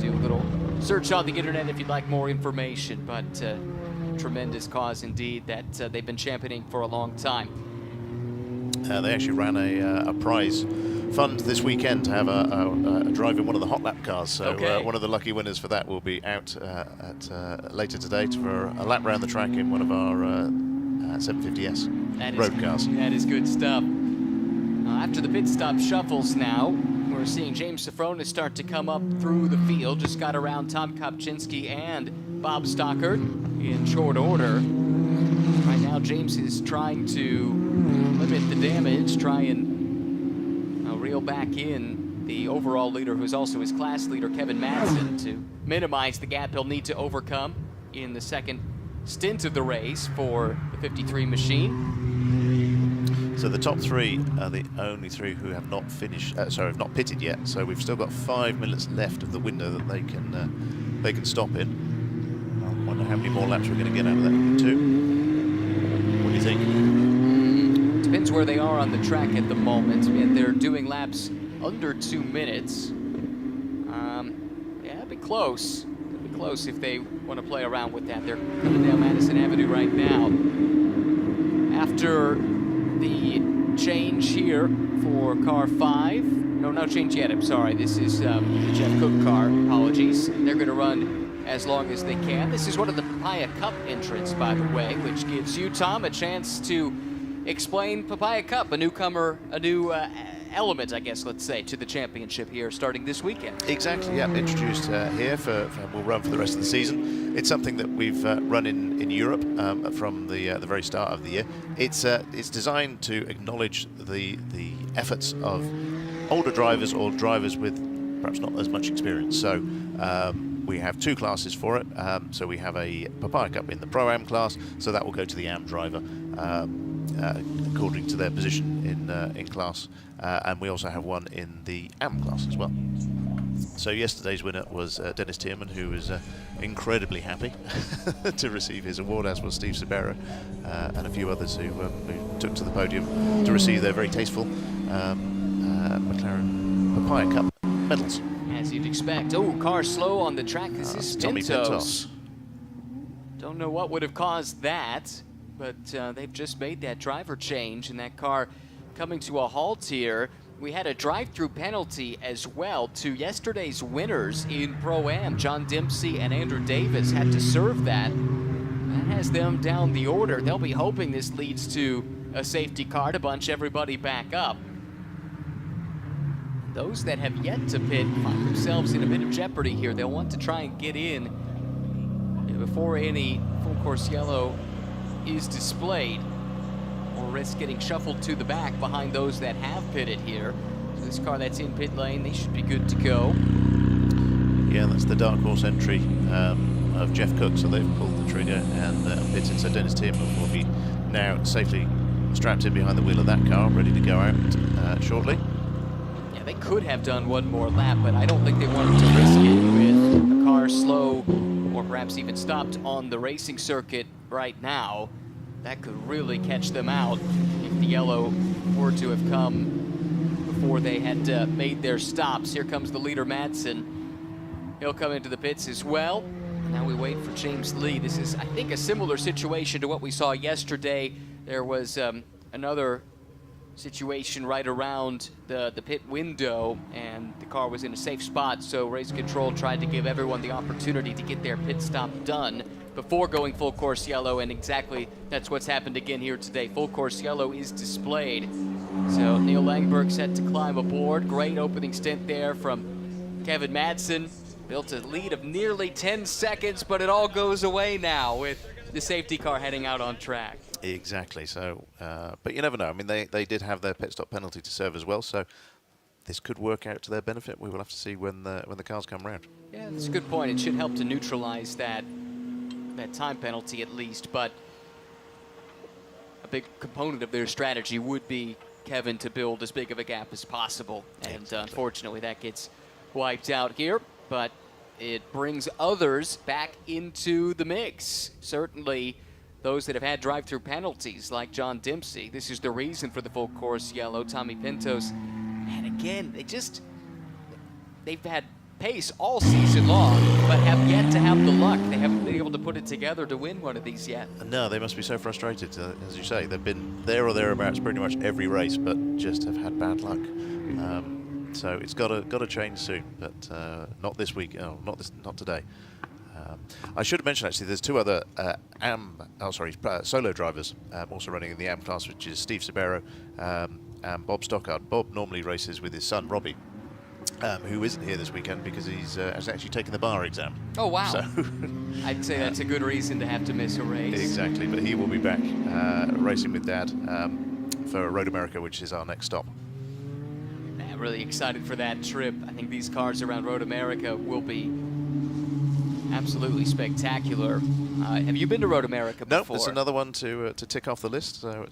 Do a little search on the internet if you'd like more information, but tremendous cause indeed that they've been championing for a long time. They actually ran a prize fund this weekend to have a drive in one of the hot lap cars. So one of the lucky winners for that will be out later today for a lap around the track in one of our 750S road cars. That is good stuff. After the pit stop shuffles now, we're seeing James Safronis start to come up through the field. Just got around Tom Kopczynski and Bob Stockert in short order. Right now, James is trying to limit the damage, try and reel back in the overall leader, who's also his class leader, Kevin Madsen, to minimize the gap he'll need to overcome in the second stint of the race for the 53 machine. So the top 3 are the only 3 who have not finished, have not pitted yet. So we've still got 5 minutes left of the window that they can stop in. I wonder how many more laps we're going to get out of that. 2. What do you think? Depends where they are on the track at the moment. And they're doing laps under 2 minutes. Yeah, it'd be close. It'd be close if they want to play around with that. They're coming down Madison Avenue right now. After the change here for car 5. No change yet, I'm sorry. This is the Jeff Cook car, apologies. They're going to run as long as they can. This is one of the Papaya Cup entrants, by the way, which gives you, Tom, a chance to explain Papaya Cup, a newcomer, a new element, I guess, let's say, to the championship here starting this weekend. Exactly, yeah. Introduced here we'll run for the rest of the season. It's something that we've run in Europe from the very start of the year. It's designed to acknowledge the efforts of older drivers or drivers with perhaps not as much experience. So we have 2 classes for it. So we have a Papaya Cup in the ProAm class, so that will go to the AM driver according to their position in class. And we also have one in the AM class as well. So yesterday's winner was Dennis Tierman, who was incredibly happy to receive his award, as was Steve Sabero and a few others who took to the podium to receive their very tasteful McLaren Papaya Cup medals. As you'd expect. Oh, car slow on the track. This is Tommy Pintos. Don't know what would have caused that, but they've just made that driver change, and that car coming to a halt here. We had a drive-through penalty as well to yesterday's winners in Pro-Am. John Dempsey and Andrew Davis had to serve that. That has them down the order. They'll be hoping this leads to a safety car to bunch everybody back up. Those that have yet to pit find themselves in a bit of jeopardy here. They'll want to try and get in before any full course yellow is displayed, or risk getting shuffled to the back behind those that have pitted here. So this car that's in pit lane, they should be good to go. Yeah, that's the dark horse entry of Jeff Cook, so they've pulled the trigger and pitted. So Dennis Tierman will be now safely strapped in behind the wheel of that car, ready to go out shortly. Yeah, they could have done one more lap, but I don't think they wanted to risk it with a car slow or perhaps even stopped on the racing circuit right now. That could really catch them out if the yellow were to have come before they had made their stops. Here comes the leader, Madsen. He'll come into the pits as well. Now we wait for James Lee. This is, I think, a similar situation to what we saw yesterday. There was another situation right around the pit window, and the car was in a safe spot, so race control tried to give everyone the opportunity to get their pit stop done before going full course yellow, and exactly that's what's happened again here today. Full course yellow is displayed. So Neil Langberg set to climb aboard. Great opening stint there from Kevin Madsen. Built a lead of nearly 10 seconds, but it all goes away now with the safety car heading out on track. Exactly. So, but you never know. I mean, they did have their pit stop penalty to serve as well, so this could work out to their benefit. We will have to see when the cars come round. Yeah, that's a good point. It should help to neutralize that time penalty at least, but a big component of their strategy would be, Kevin, to build as big of a gap as possible. And exactly. Unfortunately, that gets wiped out here, but it brings others back into the mix. Certainly those that have had drive-through penalties, like John Dempsey. This is the reason for the full course yellow. Tommy Pintos, and again, they've had pace all season long, but have yet to have the luck. They haven't been able to put it together to win one of these yet. No, they must be so frustrated. As you say, they've been there or thereabouts pretty much every race, but just have had bad luck. So it's got to change soon, but not this week. Oh, not today. I should have mentioned actually, there's two other solo drivers also running in the AM class, which is Steve Sabero and Bob Stockard. Bob normally races with his son Robbie, who isn't here this weekend because he's actually taken the bar exam. Oh wow! So I'd say that's a good reason to have to miss a race. Exactly, but he will be back racing with Dad for Road America, which is our next stop. I'm really excited for that trip. I think these cars around Road America will be absolutely spectacular. Have you been to Road America before? No, there's another one to tick off the list. So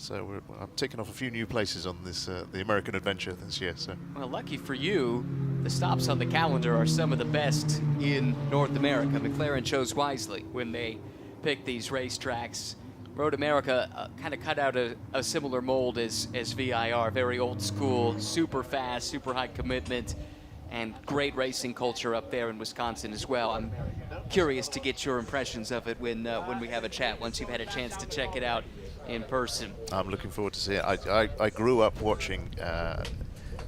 I'm ticking off a few new places on this the American adventure this year. So. Well, lucky for you, the stops on the calendar are some of the best in North America. McLaren chose wisely when they picked these racetracks. Road America kind of cut out a similar mold as VIR, very old school, super fast, super high commitment, and great racing culture up there in Wisconsin as well. I'm curious to get your impressions of it when we have a chat, once you've had a chance to check it out in person. I'm looking forward to seeing it. I grew up watching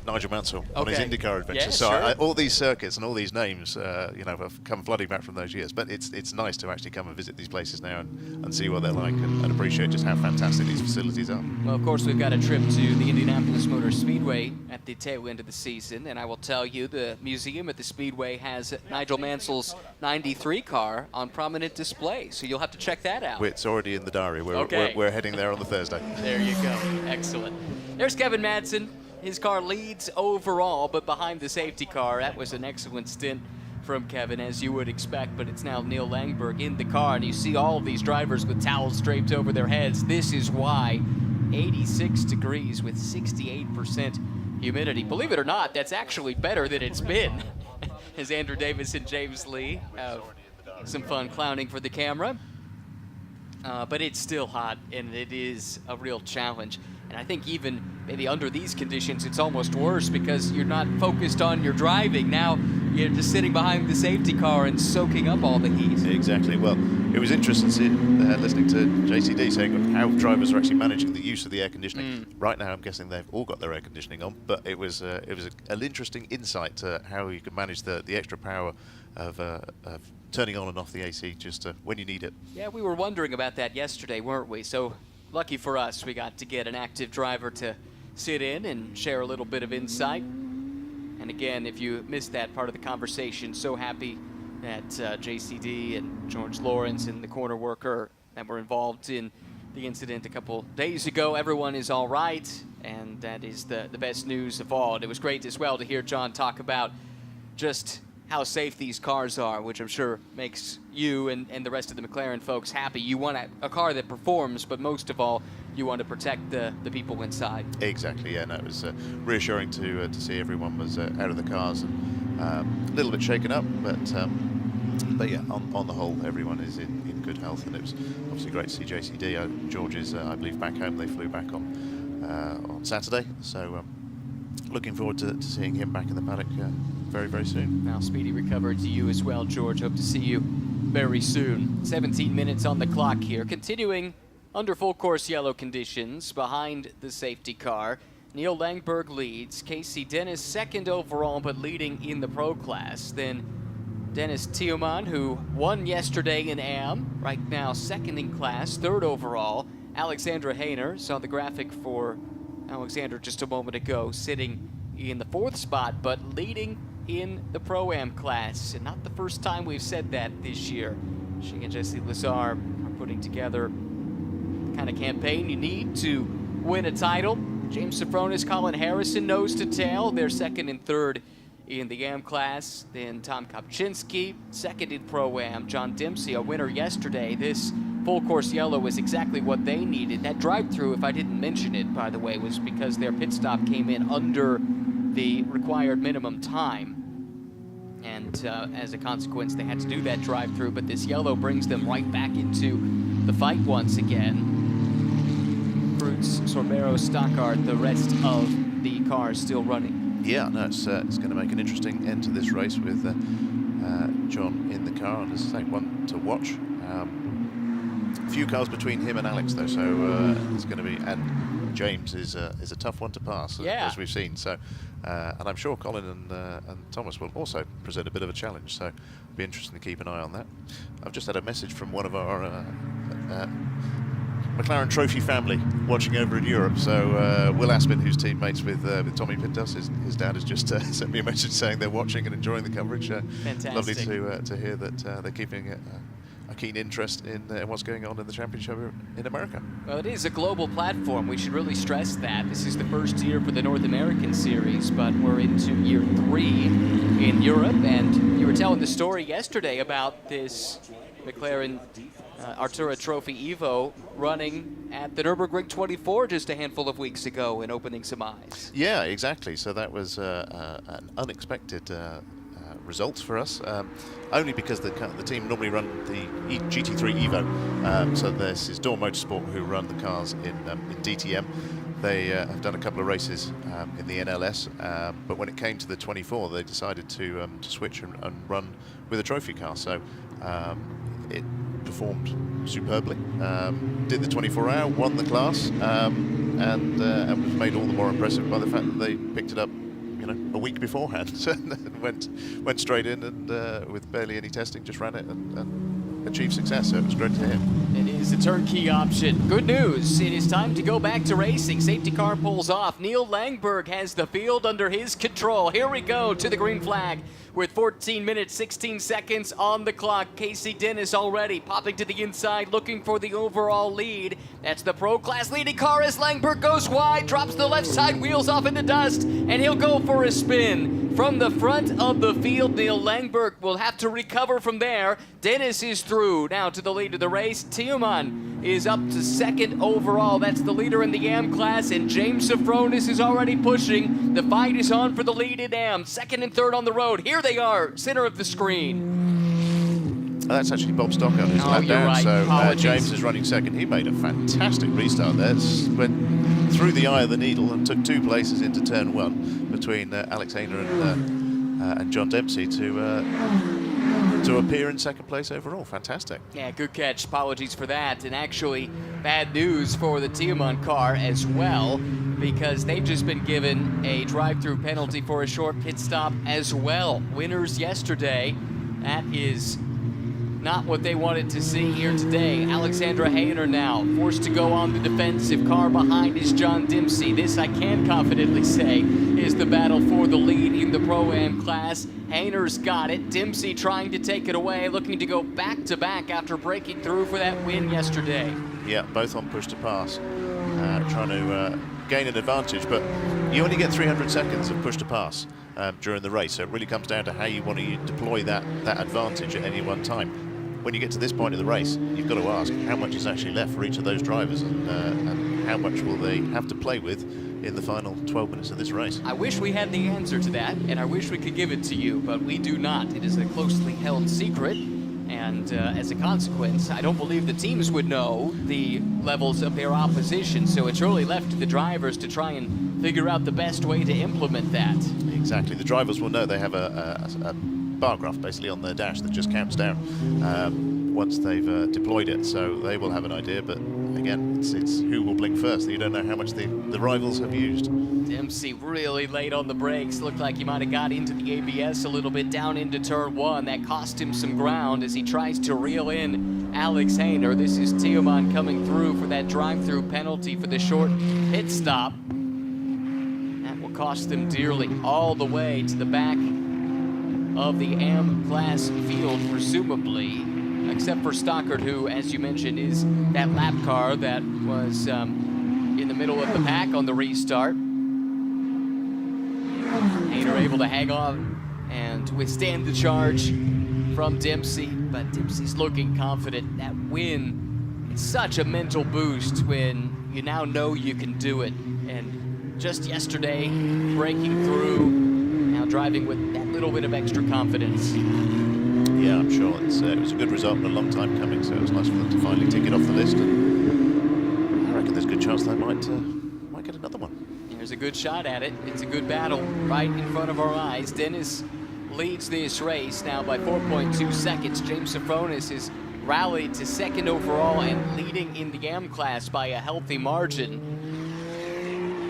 Nigel Mansell on his IndyCar adventure. Yeah, so sure. all these circuits and all these names, have come flooding back from those years. But it's nice to actually come and visit these places now and see what they're like and appreciate just how fantastic these facilities are. Well, of course, we've got a trip to the Indianapolis Motor Speedway at the tail end of the season, and I will tell you the museum at the Speedway has Nigel Mansell's 93 car on prominent display, so you'll have to check that out. It's already in the diary. We're heading there on the Thursday. There you go. Excellent. There's Kevin Madsen. His car leads overall, but behind the safety car. That was an excellent stint from Kevin, as you would expect, but it's now Neil Langberg in the car, and you see all of these drivers with towels draped over their heads. This is why 86 degrees with 68% humidity. Believe it or not, that's actually better than it's been. As Andrew Davis and James Lee have some fun clowning for the camera. But it's still hot, and it is a real challenge. And I think even maybe under these conditions, it's almost worse because you're not focused on your driving. Now you're just sitting behind the safety car and soaking up all the heat. Exactly. Well, it was interesting listening to JCD saying how drivers are actually managing the use of the air conditioning. Right now, I'm guessing they've all got their air conditioning on, but it was an interesting insight to how you can manage the extra power of turning on and off the AC just when you need it. Yeah, we were wondering about that yesterday, weren't we? So lucky for us, we got to get an active driver to sit in and share a little bit of insight. And again, if you missed that part of the conversation, so happy that JCD and George Lawrence and the corner worker that were involved in the incident a couple days ago, everyone is all right, and that is the best news of all. And it was great as well to hear John talk about just how safe these cars are, which I'm sure makes you and the rest of the McLaren folks happy. You want a car that performs, but most of all, you want to protect the people inside. Exactly, yeah. No, it was reassuring to see everyone was out of the cars and a little bit shaken up, but yeah, on the whole, everyone is in good health, and it was obviously great to see JCD. George is, I believe, back home. They flew back on Saturday, so looking forward to seeing him back in the paddock very, very soon. Now, speedy recovery to you as well, George. Hope to see you very soon. 17 minutes on the clock here. Continuing under full course yellow conditions behind the safety car. Neil Langberg leads. Casey Dennis second overall, but leading in the pro class. Then Dennis Tillman, who won yesterday in AM, right now second in class, third overall. Alexandra Hainer, saw the graphic for Alexander just a moment ago, sitting in the 4th spot, but leading in the Pro-Am class. And not the first time we've said that this year. She and Jesse Lazare are putting together the kind of campaign you need to win a title. James Safronis, Colin Harrison, nose to tail. They're second and third in the AM class. Then Tom Kopczynski, second in Pro-Am. John Dempsey, a winner yesterday. This full course yellow was exactly what they needed. That drive-through, if I didn't mention it, by the way, was because their pit stop came in under the required minimum time. And as a consequence, they had to do that drive-through, but this yellow brings them right back into the fight once again. Fruits, Sorbero, Stockard, the rest of the cars still running. Yeah, no, it's going to make an interesting end to this race with John in the car, and as I say, one to watch. A few cars between him and Alex, though, so it's going to be, and James is a tough one to pass, as we've seen. So, and I'm sure Colin and Thomas will also present a bit of a challenge. So, it'll be interesting to keep an eye on that. I've just had a message from one of our McLaren Trophy family watching over in Europe. So Will Aspin, who's teammates with Tommy Pintos, his dad has just sent me a message saying they're watching and enjoying the coverage. Fantastic. Lovely to hear that they're keeping a keen interest in what's going on in the championship in America. Well, it is a global platform. We should really stress that. This is the first year for the North American Series, but we're into year 3 in Europe. And you were telling the story yesterday about this McLaren Artura Trophy Evo running at the Nürburgring 24 just a handful of weeks ago and opening some eyes. Yeah, exactly. So that was an unexpected result for us, only because the team normally run the GT3 Evo. So this is Dawn Motorsport who run the cars in DTM. They have done a couple of races in the NLS, but when it came to the 24, they decided to switch and run with a trophy car. So it performed superbly, did the 24-hour, won the class, and was made all the more impressive by the fact that they picked it up, a week beforehand, and went straight in and with barely any testing, just ran it and achieved success. So it was great to hear. It is a turnkey option. Good news. It is time to go back to racing. Safety car pulls off. Neil Langberg has the field under his control. Here we go to the green flag with 14 minutes, 16 seconds on the clock. Casey Dennis already popping to the inside, looking for the overall lead. That's the Pro Class leading car as Langberg goes wide, drops the left side wheels off into dust, and he'll go for a spin. From the front of the field, Neil Langberg will have to recover from there. Dennis is through now to the lead of the race. Tillman is up to second overall. That's the leader in the AM class, and James Safronis is already pushing. The fight is on for the lead in AM. Second and third on the road. Here they are, center of the screen. That's actually Bob Stockard who's lap down, right. So James is running second. He made a fantastic restart there. Went through the eye of the needle and took 2 places into turn 1 between Alex Hainer and John Dempsey to appear in second place overall. Fantastic. Yeah, good catch. Apologies for that. And actually, bad news for the Tillman car as well, because they've just been given a drive-through penalty for a short pit stop as well. Winners yesterday. That is not what they wanted to see here today. Alexandra Hainer now forced to go on the defensive. Car behind is John Dempsey. This, I can confidently say, is the battle for the lead in the Pro-Am class. Hainer's got it. Dempsey trying to take it away, looking to go back-to-back after breaking through for that win yesterday. Yeah, both on push to pass, trying to gain an advantage, but you only get 300 seconds of push to pass during the race, so it really comes down to how you want to deploy that advantage at any one time. When you get to this point of the race, you've got to ask how much is actually left for each of those drivers, and how much will they have to play with in the final 12 minutes of this race. I wish we had the answer to that, and I wish we could give it to you, but we do not. It is a closely held secret, and as a consequence, I don't believe the teams would know the levels of their opposition, so it's really left to the drivers to try and figure out the best way to implement that. Exactly. The drivers will know they have a bar graph basically on their dash that just counts down once they've deployed it, so they will have an idea, but again, it's who will blink first. You don't know how much the rivals have used. Dempsey really late on the brakes. Looked like he might have got into the ABS a little bit down into turn 1. That cost him some ground as he tries to reel in Alex Hainer. This is Tillman coming through for that drive-through penalty for the short pit stop. That will cost them dearly all the way to the back of the AM class field, presumably, except for Stockard, who, as you mentioned, is that lap car that was in the middle of the pack on the restart. Hainer able to hang on and withstand the charge from Dempsey, but Dempsey's looking confident. That win, it's such a mental boost when you now know you can do it. And just yesterday, breaking through, now driving with that little bit of extra confidence. Yeah, I'm sure it was a good result, but a long time coming, so it was nice for them to finally tick it off the list. And I reckon there's a good chance they might get another one. There's a good shot at it. It's a good battle right in front of our eyes. Dennis leads this race now by 4.2 seconds. James Safronis has rallied to second overall and leading in the AM class by a healthy margin.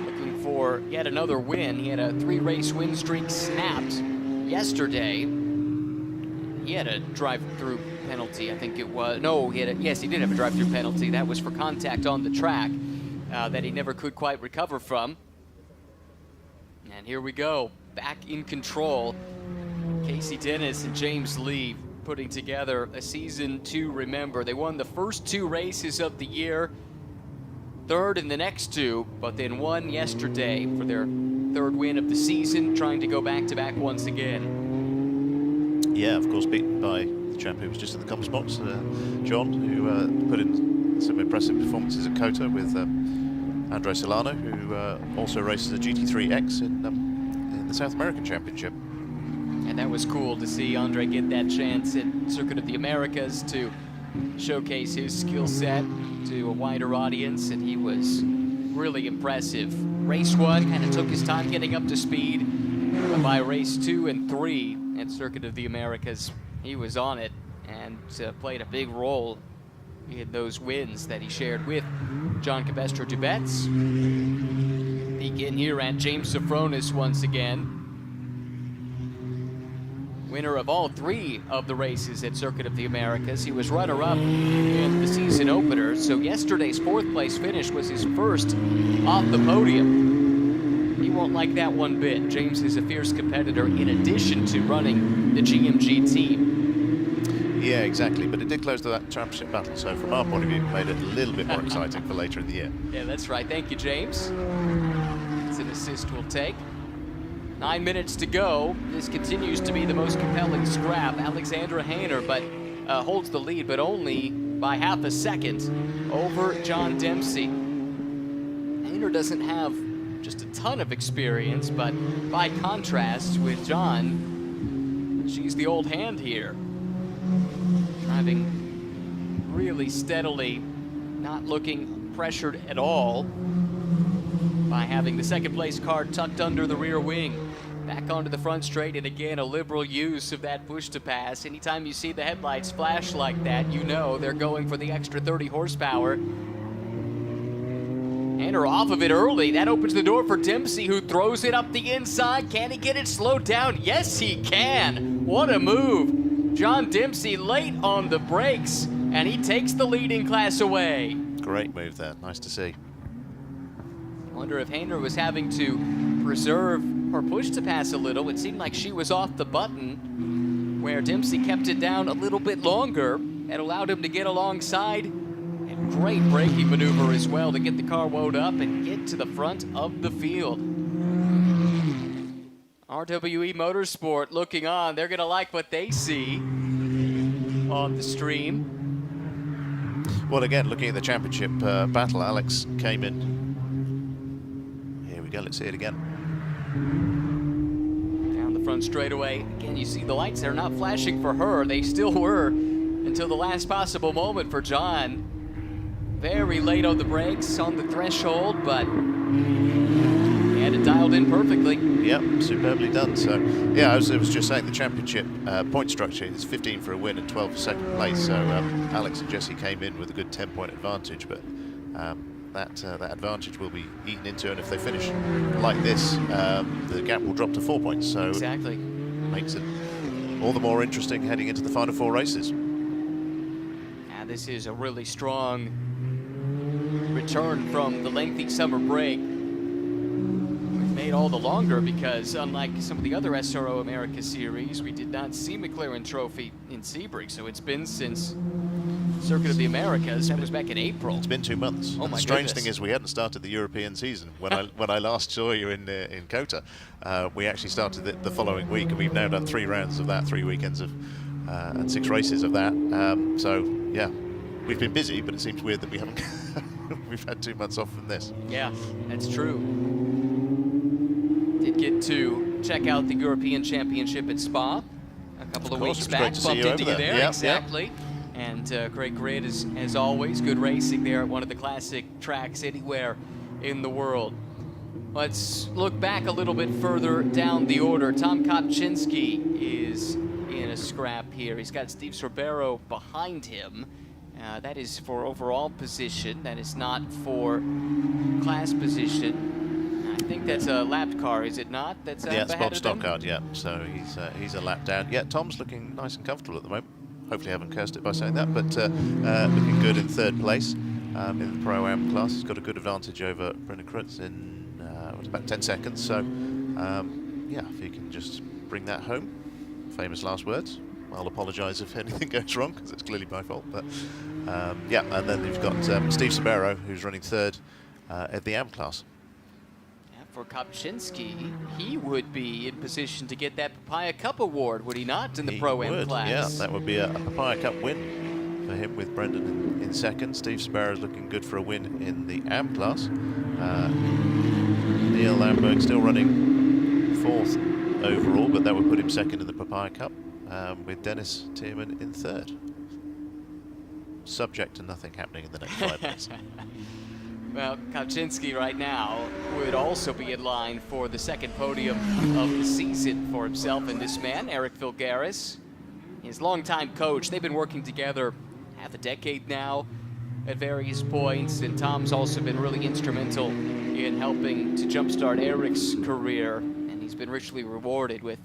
Looking for yet another win. He had a 3-race win streak snapped yesterday. He had a drive-through penalty, I think it was. No, yes, he did have a drive-through penalty. That was for contact on the track that he never could quite recover from. And here we go, back in control. Casey Dennis and James Lee putting together a season to remember. They won the first 2 races of the year, third in the next 2, but then won yesterday for their 3rd win of the season, trying to go back-to-back once again. Yeah, of course, beaten by the chap who was just in the comms box, John, who put in some impressive performances at COTA with Andre Solano, who also races a GT3X in the South American Championship. And that was cool to see Andre get that chance at Circuit of the Americas to showcase his skill set to a wider audience, and he was really impressive. Race 1 kind of took his time getting up to speed, but by race 2 and 3 at Circuit of the Americas, he was on it and played a big role in those wins that he shared with John Cabestro Dubets. Begin here at James Safronis once again. Winner of all 3 of the races at Circuit of the Americas. He was runner-up in the season opener, so yesterday's 4th place finish was his first off the podium. He won't like that one bit. James is a fierce competitor in addition to running the GMG team. Yeah, exactly, but it did close to that championship battle, so from our point of view, it made it a little bit more exciting for later in the year. Yeah, that's right. Thank you, James. It's an assist we'll take. 9 minutes to go. This continues to be the most compelling scrap. Alexandra Hainer holds the lead, but only by half a second over John Dempsey. Hainer doesn't have just a ton of experience, but by contrast with John, she's the old hand here. Driving really steadily, not looking pressured at all by having the 2nd place car tucked under the rear wing. Back onto the front straight, and again, a liberal use of that push to pass. Anytime you see the headlights flash like that, you know they're going for the extra 30 horsepower. Hainer off of it early. That opens the door for Dempsey, who throws it up the inside. Can he get it slowed down? Yes, he can. What a move. John Dempsey late on the brakes, and he takes the leading class away. Great move there. Nice to see. Wonder if Hainer was having to preserve her push to pass a little. It seemed like she was off the button, where Dempsey kept it down a little bit longer and allowed him to get alongside. And great braking maneuver as well to get the car wound up and get to the front of the field. RWE Motorsport looking on. They're going to like what they see on the stream. Well, again, looking at the championship battle, Alex came in. Here we go, let's see it again. Down the front straightaway. Again, you see the lights. They're not flashing for her. They still were until the last possible moment for John. Very late on the brakes, on the threshold, but he had it dialed in perfectly. Yep, superbly done. So, yeah, I was just saying the championship point structure is 15 for a win and 12 for 2nd place. So Alex and Jesse came in with a good 10-point advantage, but that advantage will be eaten into, and if they finish like this, the gap will drop to 4 points. So exactly, makes it all the more interesting heading into the final 4 races. Yeah, this is a really strong return from the lengthy summer break. We've made all the longer because, unlike some of the other SRO America series, we did not see McLaren Trophy in Sebring, so it's been since Circuit of the Americas. That was back in April. It's been 2 months. Oh, And my the strange goodness. thing is we hadn't started the European season when I last saw you in Kota. We actually started it the following week, and we've now done 3 rounds of that, 3 weekends of and 6 races of that. So yeah, we've been busy, but it seems weird that we haven't. We've had 2 months off from this. Yeah, that's true. Did get to check out the European Championship at Spa a couple of course, weeks it was back. great to see Bumped you into over you there. there, Yeah, exactly. And great grid as always. Good racing there at one of the classic tracks anywhere in the world. Let's look back a little bit further down the order. Tom Kopczynski is in a scrap here. He's got Steve Sorbero behind him. That is for overall position. That is not for class position. I think that's a lapped car, is it not? That's Yeah, it's ahead Bob of them? Stockard, yeah. So he's a lap down. Yeah, Tom's looking nice and comfortable at the moment. Hopefully I haven't cursed it by saying that, but looking good in 3rd place in the ProAm class. He's got a good advantage over Brendan Krutz in about 10 seconds. So, yeah, if he can just bring that home. Famous last words. I'll apologise if anything goes wrong, because it's clearly my fault. But, yeah, and then you've got Steve Sorbero, who's running 3rd at the AM class. For Kopczynski, he would be in position to get that Papaya Cup award, would he not, in the He Pro-Am would, class? yeah, that would be a Papaya Cup win for him with Brendan in 2nd. Steve Sparrow's looking good for a win in the AM class. Neil Lamberg still running 4th overall, but that would put him 2nd in the Papaya Cup, with Dennis Tierman in 3rd. Subject to nothing happening in the next 5 minutes. Well, Kopczynski right now would also be in line for the 2nd podium of the season for himself and this man, Eric Filgaris, his longtime coach. They've been working together half a decade now at various points, and Tom's also been really instrumental in helping to jumpstart Eric's career, and he's been richly rewarded with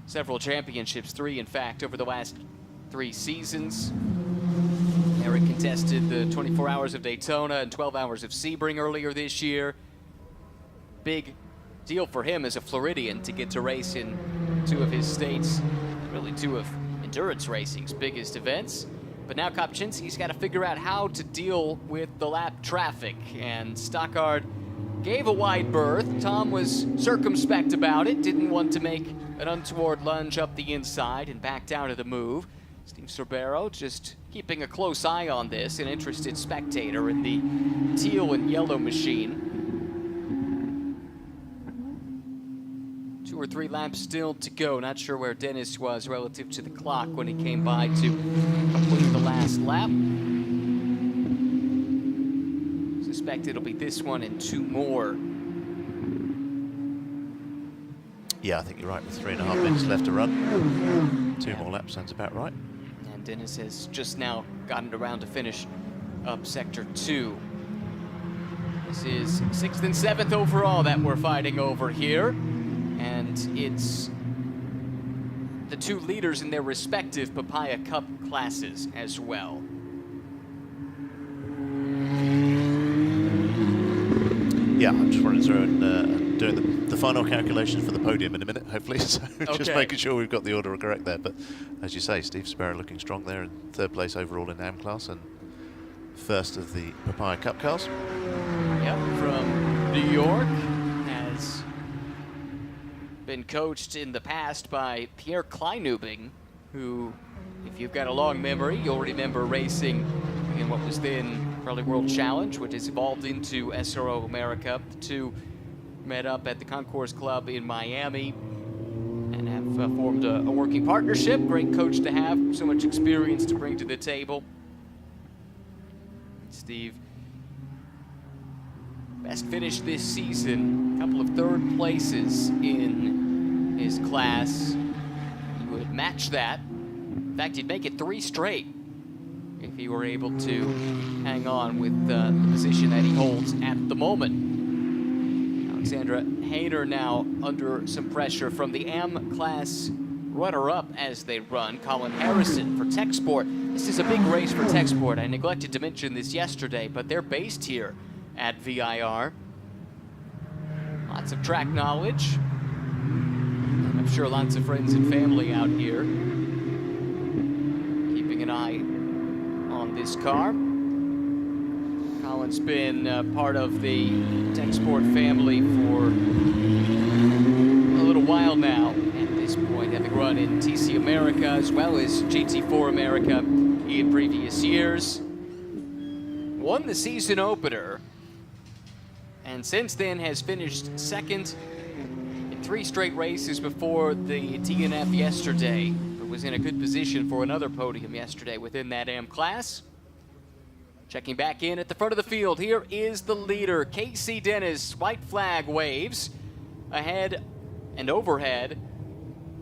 several championships, 3 in fact, over the last 3 seasons. Eric contested the 24 Hours of Daytona and 12 Hours of Sebring earlier this year. Big deal for him as a Floridian to get to race in 2 of his states, really 2 of endurance racing's biggest events. But now Kopczynski's got to figure out how to deal with the lap traffic, and Stockard gave a wide berth. Tom was circumspect about it, didn't want to make an untoward lunge up the inside and backed out of the move. Steve Sorbero just keeping a close eye on this, an interested spectator in the teal and yellow machine. 2 or 3 laps still to go. Not sure where Dennis was relative to the clock when he came by to complete the last lap. Suspect it'll be this one and 2 more. Yeah, I think you're right, with 3.5 minutes left to run. 2 more laps sounds about right. And Dennis has just now gotten around to finish up Sector 2. This is 6th and 7th overall that we're fighting over here. And it's the 2 leaders in their respective Papaya Cup classes as well. Yeah, I'm just running through and doing the final calculations for the podium in a minute, hopefully. So just making sure we've got the order correct there. But as you say, Steve Sparrow looking strong there in 3rd place overall in AM class and 1st of the Papaya Cup cars. Yep, from New York, has been coached in the past by Pierre Kleinubing, who, if you've got a long memory, you'll remember racing in what was then Rally World Challenge, which has evolved into SRO America. The 2 met up at the Concourse Club in Miami and have formed a working partnership. Great coach to have, so much experience to bring to the table. Steve, best finish this season, a couple of 3rd places in his class. He would match that. In fact, he'd make it 3 straight if he were able to hang on with the position that he holds at the moment. Alexandra Hainer now under some pressure from the AM class runner-up as they run, Colin Harrison for Tech Sport. This is a big race for Tech Sport. I neglected to mention this yesterday, but they're based here at VIR. Lots of track knowledge. I'm sure lots of friends and family out here keeping an eye on this car. Colin's been part of the Tech Sport family for a little while now. At this point, having run in TC America as well as GT4 America in previous years. Won the season opener, and since then has finished second in 3 straight races before the TNF yesterday, but was in a good position for another podium yesterday within that AM class. Checking back in at the front of the field, here is the leader, Casey Dennis. White flag waves ahead and overhead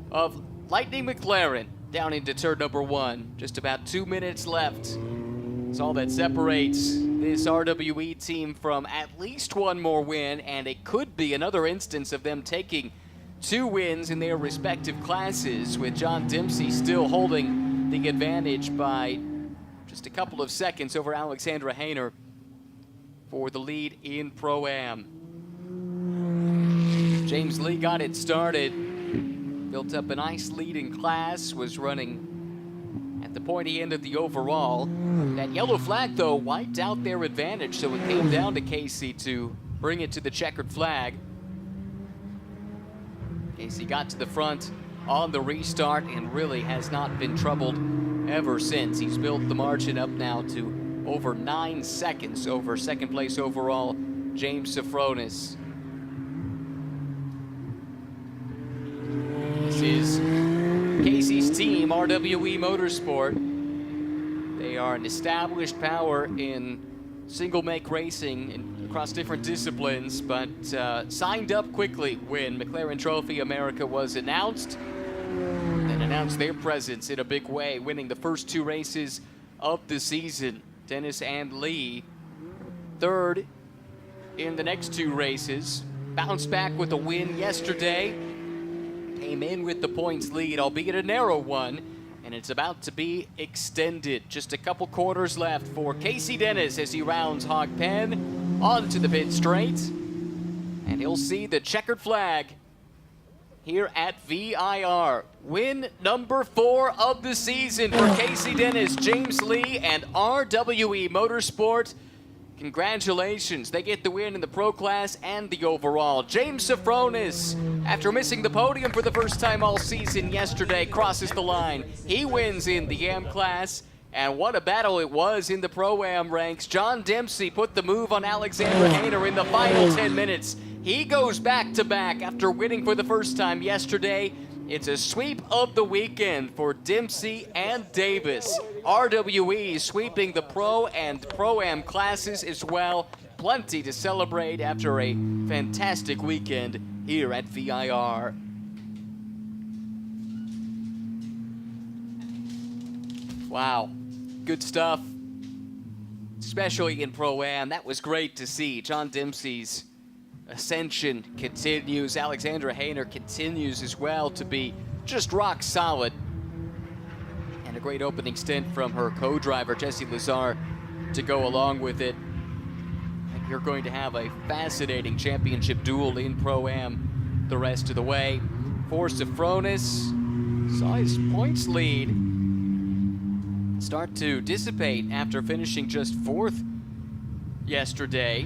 of Lightning McLaren down into turn number 1. Just about 2 minutes left. It's all that separates this RWE team from at least one more win, and it could be another instance of them taking 2 wins in their respective classes, with John Dempsey still holding the advantage by just a couple of seconds over Alexandra Hainer for the lead in Pro-Am. James Lee got it started, built up a nice lead in class, was running at the pointy end of the overall. That yellow flag, though, wiped out their advantage, so it came down to Casey to bring it to the checkered flag. Casey got to the front on the restart and really has not been troubled ever since. He's built the margin up now to over 9 seconds over second place overall James Safronis. This is Casey's team, RWE Motorsport. They are an established power in single-make racing and across different disciplines, but signed up quickly when McLaren Trophy America was announced. And announced their presence in a big way, winning the first 2 races of the season. Dennis and Lee, third in the next 2 races. Bounced back with a win yesterday. Came in with the points lead, albeit a narrow one, and it's about to be extended. Just a couple quarters left for Casey Dennis as he rounds Hog Pen onto the pit straight. And he'll see the checkered flag here at VIR. Win number 4 of the season for Casey Dennis, James Lee, and RWE Motorsport. Congratulations, they get the win in the Pro Class and the overall. James Safronis, after missing the podium for the first time all season yesterday, crosses the line. He wins in the AM Class, and what a battle it was in the Pro-Am ranks. John Dempsey put the move on Alexandra Hainer in the final 10 minutes. He goes back-to-back after winning for the first time yesterday. It's a sweep of the weekend for Dempsey and Davis. RWE sweeping the Pro and Pro-Am classes as well. Plenty to celebrate after a fantastic weekend here at VIR. Wow, good stuff, especially in Pro-Am. That was great to see. John Dempsey's ascension continues. Alexandra Hainer continues as well to be just rock solid. And a great opening stint from her co-driver, Jesse Lazare, to go along with it. And you're going to have a fascinating championship duel in Pro-Am the rest of the way. For Safronis, saw his points lead start to dissipate after finishing just 4th yesterday.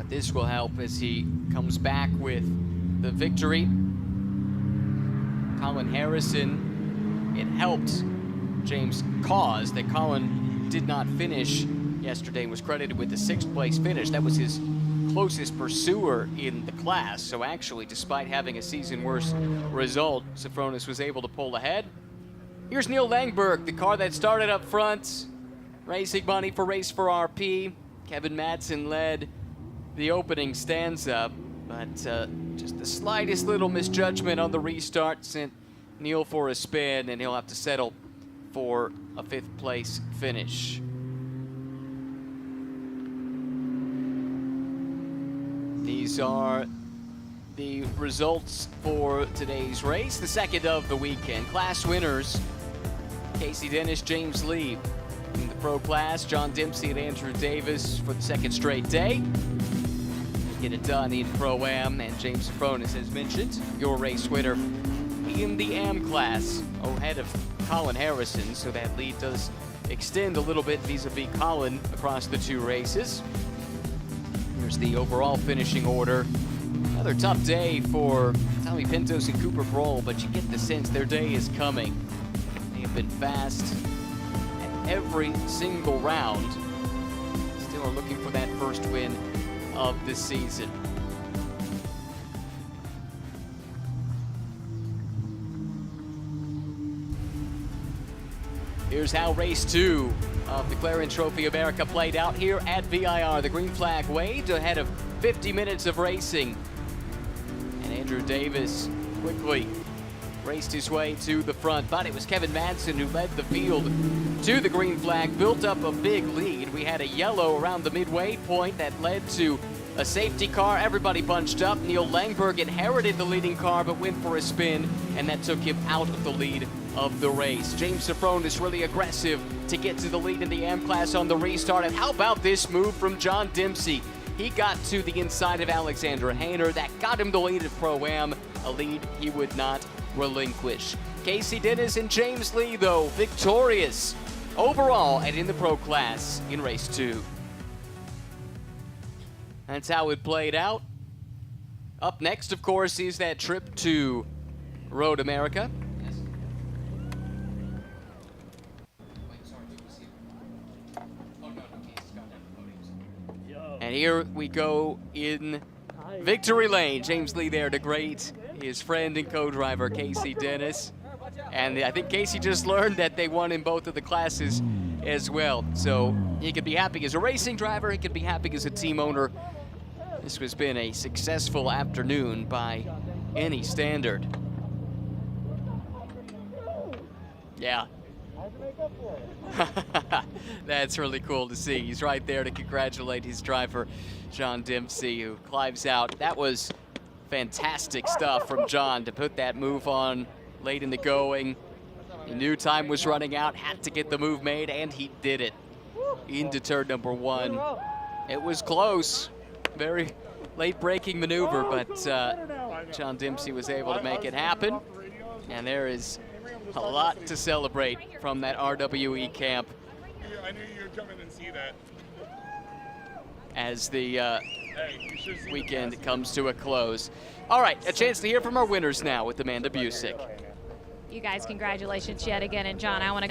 This will help as he comes back with the victory. Colin Harrison, it helped James' cause that Colin did not finish yesterday, was credited with the 6th place finish. That was his closest pursuer in the class. So actually, despite having a season worst result, Safronis was able to pull ahead. Here's Neil Langberg, the car that started up front. Racing money for Race for RP. Kevin Madsen led the opening stanza, but just the slightest little misjudgment on the restart sent Neil for a spin, and he'll have to settle for a 5th place finish. These are the results for today's race, the second of the weekend. Class winners, Casey Dennis, James Lee. In the pro class, John Dempsey and Andrew Davis for the second straight day. Get it done in Pro-Am, and James Safronis, as mentioned, your race winner in the Am class, ahead of Colin Harrison, so that lead does extend a little bit vis-a-vis Colin across the 2 races. Here's the overall finishing order. Another tough day for Tommy Pintos and Cooper Broll, but you get the sense their day is coming. They have been fast at every single round. Still are looking for that first win of the season. Here's how race 2 of the McLaren Trophy America played out here at VIR. The green flag waved ahead of 50 minutes of racing. And Andrew Davis quickly raced his way to the front, but it was Kevin Madsen who led the field to the green flag, built up a big lead. We had a yellow around the midway point that led to a safety car. Everybody bunched up. Neil Langberg inherited the leading car but went for a spin, and that took him out of the lead of the race. James Safronis really aggressive to get to the lead in the Am class on the restart. And how about this move from John Dempsey? He got to the inside of Alexander Hainer. That got him the lead at Pro-Am, a lead he would not relinquish. Casey Dennis and James Lee, though, victorious overall and in the pro class in race 2. That's how it played out. Up next, of course, is that trip to Road America. And here we go in victory lane. James Lee there to greet his friend and co-driver Casey Dennis. And I think Casey just learned that they won in both of the classes as well. So he could be happy as a racing driver, he could be happy as a team owner. This has been a successful afternoon by any standard. Yeah. That's really cool to see. He's right there to congratulate his driver, John Dempsey, who climbs out. That was fantastic stuff from John to put that move on late in the going. He knew time was running out, had to get the move made, and he did it into turn number 1. It was close. Very late braking maneuver, but John Dempsey was able to make it happen. And there is a lot to celebrate from that RWE camp. I knew you would come in and see that. As the weekend comes to a close. All right, a chance to hear from our winners now with Amanda Busick. You guys, congratulations yet again. And John, I want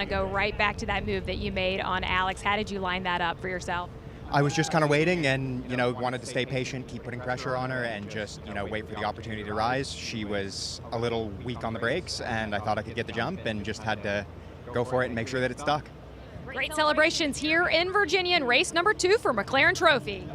to go right back to that move that you made on Alex. How did you line that up for yourself? I was just kind of waiting and, wanted to stay patient, keep putting pressure on her and just, wait for the opportunity to rise. She was a little weak on the brakes and I thought I could get the jump and just had to go for it and make sure that it stuck. Great celebrations here in Virginia in race number 2 for McLaren Trophy.